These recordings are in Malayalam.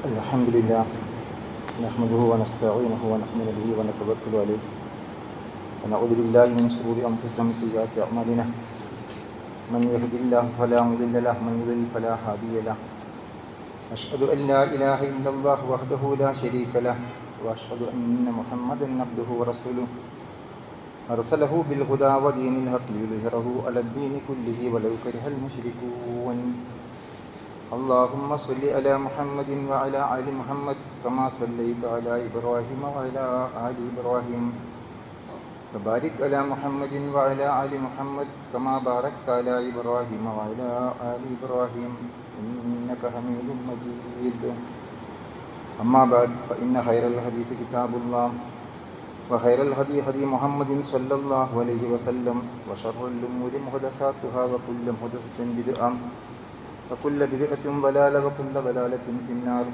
الحمد لله نحمده ونستعينه ونؤمن به ونتوكل عليه ونعوذ بالله من شرور أنفسنا ومن سيئات أعمالنا من يهد الله فلا مضل له ومن يضلل فلا هادي له أشهد أن لا إله إلا الله وحده لا شريك له وأشهد أن محمدا عبده ورسوله أرسله بالهدى ودين الحق ليظهره على الدين كله ولو كره المشركون اللهم صل على محمد وعلى آل محمد كما صليت على إبراهيم وعلى آل إبراهيم وبارك على محمد وعلى آل محمد كما باركت على إبراهيم وعلى آل إبراهيم إنك حميد مجيد أما بعد فإن خير الحديث كتاب الله وخير الهدي هدي محمد صلى الله عليه وسلم وشر الأمور محدثاتها وكل محدثة بدعة وكل بدعة ضلالة وكل ضلالة في النار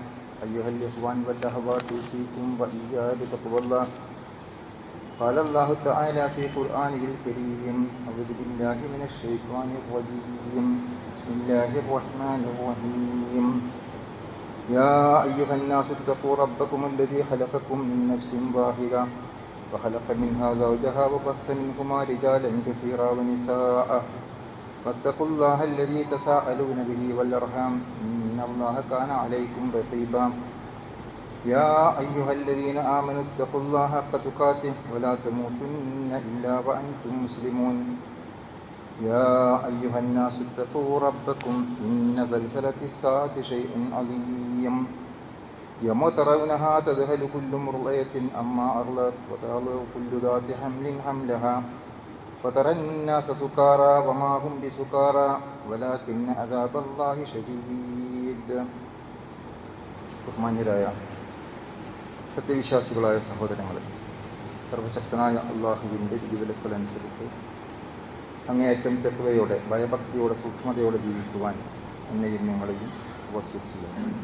أيها الإخوان والأخوات أوصيكم وإياي بتقوى الله قال الله تعالى في قرآنه الكريم أعوذ بالله من الشيطان الرجيم بسم الله الرحمن الرحيم يا أيها الناس اتقوا ربكم الذي خلقكم من نفس واحدة وخلق منها زوجها وبث منهما رجالا كثيرا ونساء فاتقوا الله الذي تساءلون به والأرحام إن الله كان عليكم رقيبا يا أيها الذين آمنوا اتقوا الله حق تقاته ولا تموتن إلا وأنتم مسلمون يا أيها الناس اتقوا ربكم إن زلزلة الساعة شيء عظيم يوم ترونها تذهل كل مرضعة عما أرضعت وتضع كل ذات حمل حملها وترى الناس سكارى وما هم بسكارى ولكن عذاب الله شديد. ബഹുമാന്യരായ സത്യവിശ്വാസികളായ സഹോദരങ്ങളെ, സർവശക്തനായ അള്ളാഹുവിൻ്റെ വിധിവിലക്കുകളനുസരിച്ച് അങ്ങേയറ്റം തെക്കുവയോടെ ഭയഭക്തിയോടെ സൂക്ഷ്മതയോടെ ജീവിക്കുവാൻ എന്നെയും നിങ്ങളെയും വസിയത്ത് ചെയ്യുന്നു.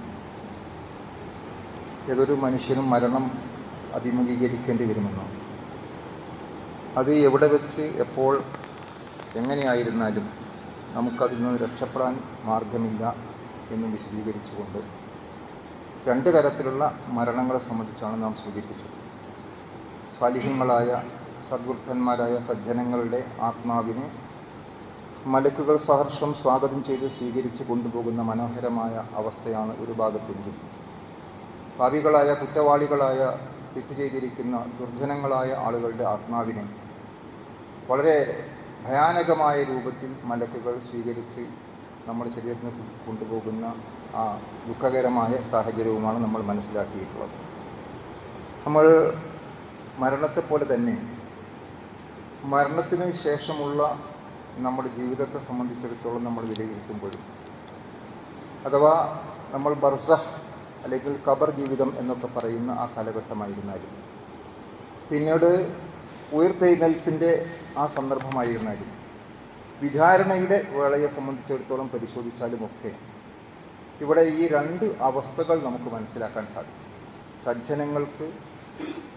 ഏതൊരു മനുഷ്യനും മരണം അഭിമുഖീകരിക്കേണ്ടി വരുമെന്നോ അത് എവിടെ വെച്ച് എപ്പോൾ എങ്ങനെയായിരുന്നാലും നമുക്കതിൽ നിന്ന് രക്ഷപ്പെടാൻ മാർഗമില്ല എന്നും വിശദീകരിച്ചുകൊണ്ട് രണ്ട് തരത്തിലുള്ള മരണങ്ങളെ സംബന്ധിച്ചാണ് നാം സൂചിപ്പിച്ചത്. സ്വാലിഹ്യങ്ങളായ സദ്വൃത്തന്മാരായ സജ്ജനങ്ങളുടെ ആത്മാവിനെ മലക്കുകൾ സഹർഷം സ്വാഗതം ചെയ്ത് സ്വീകരിച്ച് കൊണ്ടുപോകുന്ന മനോഹരമായ അവസ്ഥയാണ് ഒരു ഭാഗത്തെങ്കിൽ, പാപികളായ കുറ്റവാളികളായ തെറ്റ് ചെയ്തിരിക്കുന്ന ദുർജനങ്ങളായ ആളുകളുടെ ആത്മാവിനെ വളരെ ഭയാനകമായ രൂപത്തിൽ മലക്കുകൾ സ്വീകരിച്ച് നമ്മുടെ ശരീരത്തിന് കൊണ്ടുപോകുന്ന ആ ദുഃഖകരമായ സാഹചര്യവുമാണ് നമ്മൾ മനസ്സിലാക്കിയിട്ടുള്ളത്. നമ്മൾ മരണത്തെപ്പോലെ തന്നെ മരണത്തിന് ശേഷമുള്ള നമ്മുടെ ജീവിതത്തെ സംബന്ധിച്ചിടത്തോളം നമ്മൾ വിലയിരുത്തുമ്പോഴും, അഥവാ നമ്മൾ ബർസഖ് അല്ലെങ്കിൽ ഖബർ ജീവിതം എന്നൊക്കെ പറയുന്ന ആ കാലഘട്ടമായിരുന്നാലും, പിന്നീട് ഉയർത്തെഴുന്നേൽപ്പിൻ്റെ ആ സന്ദർഭമായിരുന്നാലും, വിചാരണയുടെ വേളയെ സംബന്ധിച്ചിടത്തോളം പരിശോധിച്ചാലുമൊക്കെ ഇവിടെ ഈ രണ്ട് അവസ്ഥകൾ നമുക്ക് മനസ്സിലാക്കാൻ സാധിക്കും. സജ്ജനങ്ങൾക്ക്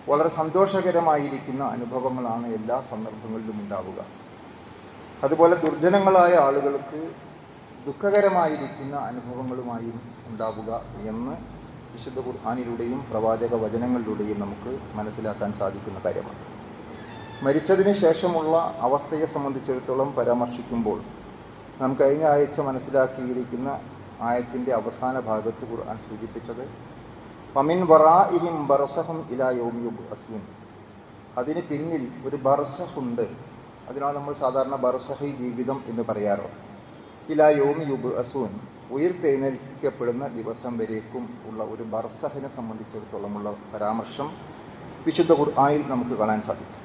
വളരെ സന്തോഷകരമായിരിക്കുന്ന അനുഭവങ്ങളാണ് എല്ലാ സന്ദർഭങ്ങളിലും ഉണ്ടാവുക. അതുപോലെ ദുർജനങ്ങളായ ആളുകൾക്ക് ദുഃഖകരമായിരിക്കുന്ന അനുഭവങ്ങളുമായും ഉണ്ടാവുക എന്ന് വിശുദ്ധ ഖുർആനിലൂടെയും പ്രവാചക വചനങ്ങളിലൂടെയും നമുക്ക് മനസ്സിലാക്കാൻ സാധിക്കുന്ന കാര്യമാണ്. മരിച്ചതിന് ശേഷമുള്ള അവസ്ഥയെ സംബന്ധിച്ചിടത്തോളം പരാമർശിക്കുമ്പോൾ നാം കഴിഞ്ഞ ആഴ്ച മനസ്സിലാക്കിയിരിക്കുന്ന ആയത്തിൻ്റെ അവസാന ഭാഗത്ത് ഖുർആൻ സൂചിപ്പിച്ചത് വമിൻ വറാഇഹിം ബർസഖുൻ ഇലാ യൗമി യുബ്അസൂൻ, അതിന് പിന്നിൽ ഒരു ബർസഖുണ്ട്. അതിനാണ് നമ്മൾ സാധാരണ ബർസഖി ജീവിതം എന്ന് പറയാറ്. ഇലാ യൗമി യുബ്അസൂൻ, ഉയർത്തെഴുന്നേൽക്കപ്പെടുന്ന ദിവസം വരേക്കും ഉള്ള ഒരു ബർസഖിനെ സംബന്ധിച്ചിടത്തോളമുള്ള പരാമർശം വിശുദ്ധ ഖുർആനിൽ നമുക്ക് കാണാൻ സാധിക്കും.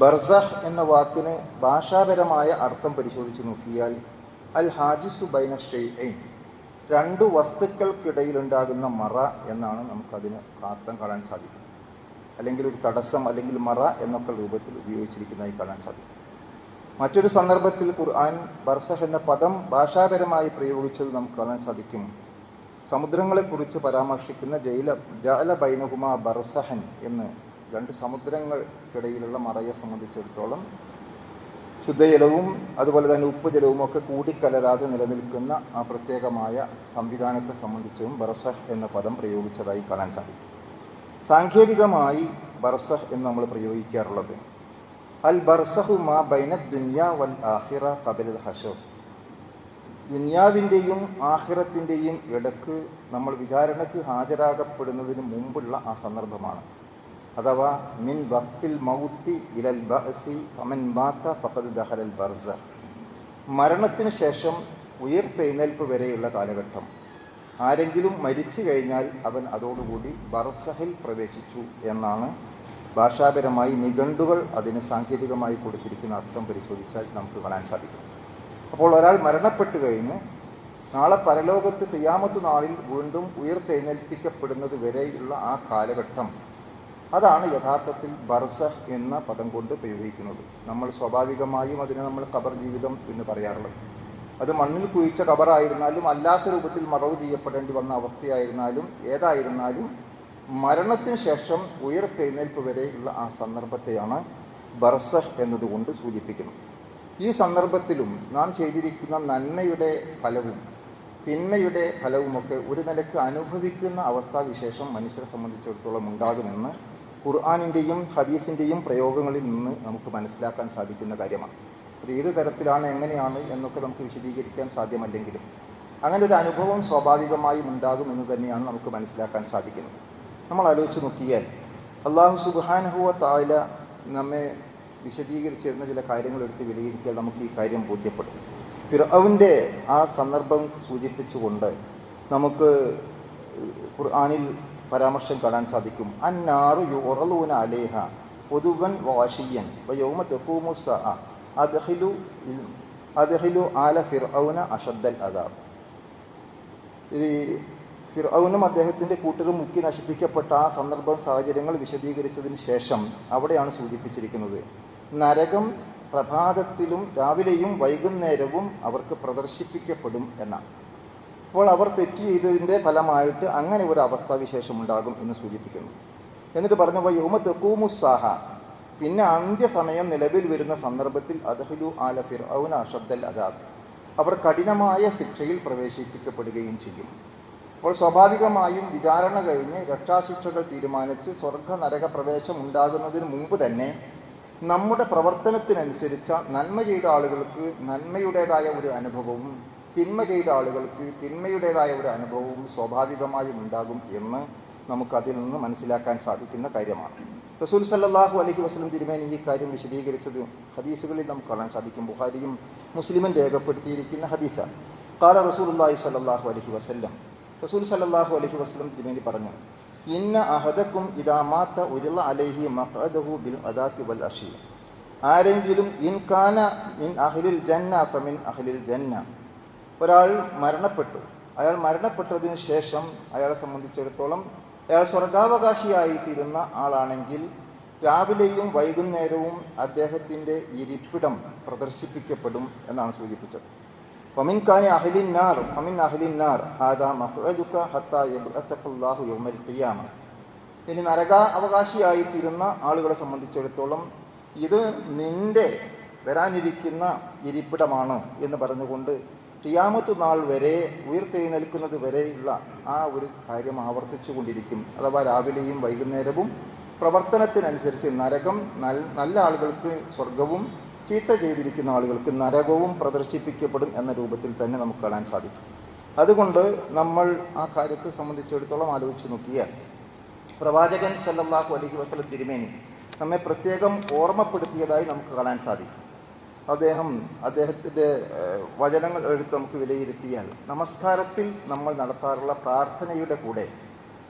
ബർസഖ് എന്ന വാക്കിന് ഭാഷാപരമായ അർത്ഥം പരിശോധിച്ച് നോക്കിയാൽ അൽ ഹാജിസു ബൈന ഷൈഅൈൻ, രണ്ടു വസ്തുക്കൾക്കിടയിലുണ്ടാകുന്ന മറ എന്നാണ് നമുക്കതിന് അർത്ഥം കാണാൻ സാധിക്കും. അല്ലെങ്കിൽ ഒരു തടസ്സം, അല്ലെങ്കിൽ മറ എന്നൊക്കെ രൂപത്തിൽ ഉപയോഗിച്ചിരിക്കുന്നതായി കാണാൻ സാധിക്കും. മറ്റൊരു സന്ദർഭത്തിൽ ഖുർആൻ ബർസഖ് എന്ന പദം ഭാഷാപരമായി പ്രയോഗിച്ചത് നമുക്ക് കാണാൻ സാധിക്കും. സമുദ്രങ്ങളെക്കുറിച്ച് പരാമർശിക്കുന്ന ജഅല ബൈനഹുമാ ബർസഹൻ എന്ന് രണ്ട് സമുദ്രങ്ങൾക്കിടയിലുള്ള മറയെ സംബന്ധിച്ചിടത്തോളം ശുദ്ധജലവും അതുപോലെ തന്നെ ഉപ്പുജലവും ഒക്കെ കൂടിക്കലരാതെ നിലനിൽക്കുന്ന ആ പ്രത്യേകമായ സംവിധാനത്തെ സംബന്ധിച്ചും ബർസഖ് എന്ന പദം പ്രയോഗിച്ചതായി കാണാൻ സാധിക്കും. സാങ്കേതികമായി ബർസഖ് എന്ന് നമ്മൾ പ്രയോഗിക്കാറുള്ളത് അൽ ബർസഖു മാ ബൈന ദുനിയ വൽ ആഖിറ ഖബലൽ ഹശർ, ദുനിയാവിൻ്റെയും ആഖിറത്തിൻ്റെയും ഇടക്ക് നമ്മൾ വിചാരണയ്ക്ക് ഹാജരാകപ്പെടുന്നതിന് മുമ്പുള്ള ആ സന്ദർഭമാണ്. അഥവാ മിൻ വഖ്തിൽ മൗത്തി ഇലൽ ബഅസി ഫമൻ മാത ഫഖദ് ദഖലൽ ബർസഖ്, മരണത്തിന് ശേഷം ഉയർത്തെഴുന്നേൽപ്പ് വരെയുള്ള കാലഘട്ടം. ആരെങ്കിലും മരിച്ചു കഴിഞ്ഞാൽ അവൻ അതോടുകൂടി ബർസഖിൽ പ്രവേശിച്ചു എന്നാണ് ഭാഷാപരമായി നിഘണ്ടുകൾ അതിന് സാങ്കേതികമായി കൊടുത്തിരിക്കുന്ന അർത്ഥം പരിശോധിച്ചാൽ നമുക്ക് കാണാൻ സാധിക്കും. അപ്പോൾ ഒരാൾ മരണപ്പെട്ടു കഴിഞ്ഞ് നാളെ പരലോകത്ത് ഖിയാമത്ത് നാളിൽ വീണ്ടും ഉയർത്തെഴുന്നേൽപ്പിക്കപ്പെടുന്നത് വരെയുള്ള ആ കാലഘട്ടം, അതാണ് യഥാർത്ഥത്തിൽ ബർസഖ് എന്ന പദം കൊണ്ട് പ്രയോഗിക്കുന്നത്. നമ്മൾ സ്വാഭാവികമായും അതിനെ നമ്മൾ ഖബർ ജീവിതം എന്ന് പറയാറുള്ളത്. അത് മണ്ണിൽ കുഴിച്ച ഖബറായിരുന്നാലും അല്ലാത്ത രൂപത്തിൽ മറവ് ചെയ്യപ്പെടേണ്ടി വന്ന അവസ്ഥയായിരുന്നാലും ഏതായിരുന്നാലും മരണത്തിന് ശേഷം ഉയർത്തെഴുന്നേൽപ്പ് വരെയുള്ള ആ സന്ദർഭത്തെയാണ് ബർസഖ് എന്നതുകൊണ്ട് സൂചിപ്പിക്കുന്നത്. ഈ സന്ദർഭത്തിലും നാം ചെയ്തിരിക്കുന്ന നന്മയുടെ ഫലവും തിന്മയുടെ ഫലവുമൊക്കെ ഒരു നിലക്ക് അനുഭവിക്കുന്ന അവസ്ഥാവിശേഷം മനുഷ്യരെ സംബന്ധിച്ചിടത്തോളം ഉണ്ടാകുമെന്ന് ഖുർആനിൻ്റെയും ഹദീസിൻ്റെയും പ്രയോഗങ്ങളിൽ നിന്ന് നമുക്ക് മനസ്സിലാക്കാൻ സാധിക്കുന്ന കാര്യമാണ്. അത് ഏത് തരത്തിലാണ് എങ്ങനെയാണ് എന്നൊക്കെ നമുക്ക് വിശദീകരിക്കാൻ സാധ്യമല്ലെങ്കിലും അങ്ങനെ ഒരു അനുഭവം സ്വാഭാവികമായും ഉണ്ടാകുമെന്ന് തന്നെയാണ് നമുക്ക് മനസ്സിലാക്കാൻ സാധിക്കുന്നത്. നമ്മൾ ആലോചിച്ച് നോക്കിയാൽ അല്ലാഹു സുബ്ഹാനഹു വ തആല നമ്മെ വിശദീകരിച്ചിരുന്ന ചില കാര്യങ്ങൾ എടുത്ത് വിലയിരുത്തിയാൽ നമുക്ക് ഈ കാര്യം ബോധ്യപ്പെടും. ഫിർഔന്റെ ആ സന്ദർഭം സൂചിപ്പിച്ചുകൊണ്ട് നമുക്ക് ഖുർആനിൽ പരാമർശം കാണാൻ സാധിക്കും. അന്നാറു യുറലൂന അലൈഹ ഉദുവൻ വഅശിയൻ വയൗമ തഖൂമു സഅ അദ്ഖിലു ആല ഫിർഔന അശദ്ദൽ അദാബ്. ഈ ഫിർഔനും അദ്ദേഹത്തിൻ്റെ കൂട്ടരും മുക്കി നശിപ്പിക്കപ്പെട്ട ആ സന്ദർഭം സാഹചര്യങ്ങൾ വിശദീകരിച്ചതിന് ശേഷം അവിടെയാണ് സൂചിപ്പിച്ചിരിക്കുന്നത് നരകം പ്രഭാതത്തിലും രാവിലെയും വൈകുന്നേരവും അവർക്ക് പ്രദർശിപ്പിക്കപ്പെടും എന്നാണ്. അപ്പോൾ അവർ തെറ്റ് ചെയ്തതിൻ്റെ ഫലമായിട്ട് അങ്ങനെ ഒരു അവസ്ഥാവിശേഷം ഉണ്ടാകും എന്ന് സൂചിപ്പിക്കുന്നു. എന്നിട്ട് പറഞ്ഞു യൗമ തഖൂമു സാഹ, പിന്നെ അന്ത്യസമയം നിലവിൽ വരുന്ന സന്ദർഭത്തിൽ അദ്ഖിലു ആല ഫിർഔന അശദ്ദൽ അദാബ്, അവർ കഠിനമായ ശിക്ഷയിൽ പ്രവേശിപ്പിക്കപ്പെടുകയും ചെയ്യും. അപ്പോൾ സ്വാഭാവികമായും വിചാരണ കഴിഞ്ഞ് രക്ഷാശിക്ഷകൾ തീരുമാനിച്ച് സ്വർഗ നരക പ്രവേശം ഉണ്ടാകുന്നതിന് മുമ്പ് തന്നെ നമ്മുടെ പ്രവർത്തനത്തിനനുസരിച്ച നന്മ ചെയ്ത ആളുകൾക്ക് നന്മയുടേതായ ഒരു അനുഭവവും തിന്മ ചെയ്ത ആളുകൾക്ക് തിന്മയുടേതായ ഒരു അനുഭവവും സ്വാഭാവികമായും ഉണ്ടാകും എന്ന് നമുക്കതിൽ നിന്ന് മനസ്സിലാക്കാൻ സാധിക്കുന്ന കാര്യമാണ്. റസൂൽ സല്ലല്ലാഹു അലൈഹി വസല്ലം തിരുമേനി ഈ കാര്യം വിശദീകരിച്ചത് ഹദീസുകളിൽ നമുക്ക് കാണാൻ സാധിക്കും. ബുഖാരിയും മുസ്ലിമും രേഖപ്പെടുത്തിയിരിക്കുന്ന ഹദീസാണ്. ഖാല റസൂലുള്ളാഹി സ്വല്ലല്ലാഹു അലൈഹി വസല്ലം, റസൂൽ സല്ലല്ലാഹു അലൈഹി വസല്ലം തിരുമേനി പറഞ്ഞു, ഇന്ന അഹദക്കും ഇദാ മാത ഉരിള അലൈഹി മഖഅദഹു ബിൽ അദാത്തി വൽ അശീ, ആരെങ്കിലും ഇൻ കാന മിൻ അഹ്ലിൽ ജന്ന ഫമിൻ അഹ്ലിൽ ജന്ന, ഒരാൾ മരണപ്പെട്ടു, അയാൾ മരണപ്പെട്ടതിന് ശേഷം അയാളെ സംബന്ധിച്ചിടത്തോളം അയാൾ സ്വർഗാവകാശിയായിത്തീരുന്ന ആളാണെങ്കിൽ രാവിലെയും വൈകുന്നേരവും അദ്ദേഹത്തിൻ്റെ ഇരിപ്പിടം പ്രദർശിപ്പിക്കപ്പെടും എന്നാണ് സൂചിപ്പിച്ചത്. ഫമിൻ കാന അഹ്ലിൻ നാർ ഫമിൻ അഹ്ലിൻ നാർ ഹാദാ മഖ്അദുക ഹത്താ യബ്അസകല്ലാഹു യൗമൽ ഖിയാമ. ഇനി നരകാവകാശിയായിത്തീരുന്ന ആളുകളെ സംബന്ധിച്ചിടത്തോളം ഇത് നിന്റെ വരാനിരിക്കുന്ന ഇരിപ്പിടമാണ് എന്ന് പറഞ്ഞുകൊണ്ട് ഖിയാമത്ത് നാൾ വരെ ഉയർത്തെഴുന്നേൽക്കുന്നത് വരെയുള്ള ആ ഒരു കാര്യം ആവർത്തിച്ചു കൊണ്ടിരിക്കും. അഥവാ രാവിലെയും വൈകുന്നേരവും പ്രവർത്തനത്തിനനുസരിച്ച് നരകം നല്ല ആളുകൾക്ക് സ്വർഗവും ചീത്ത ചെയ്തിരിക്കുന്ന ആളുകൾക്ക് നരകവും പ്രദർശിപ്പിക്കപ്പെടും എന്ന രൂപത്തിൽ തന്നെ നമുക്ക് കാണാൻ സാധിക്കും. അതുകൊണ്ട് നമ്മൾ ആ കാര്യത്തെ സംബന്ധിച്ചിടത്തോളം ആലോചിച്ച് നോക്കിയാൽ പ്രവാചകൻ സല്ലല്ലാഹു അലൈഹി വസല്ലം തിരുമേനി നമ്മെ പ്രത്യേകം ഓർമ്മപ്പെടുത്തിയതായി നമുക്ക് കാണാൻ സാധിക്കും. അദ്ദേഹത്തിൻ്റെ വചനങ്ങൾ എടുത്ത് നമുക്ക് വിലയിരുത്തിയാൽ നമസ്കാരത്തിൽ നമ്മൾ നടത്താറുള്ള പ്രാർത്ഥനയുടെ കൂടെ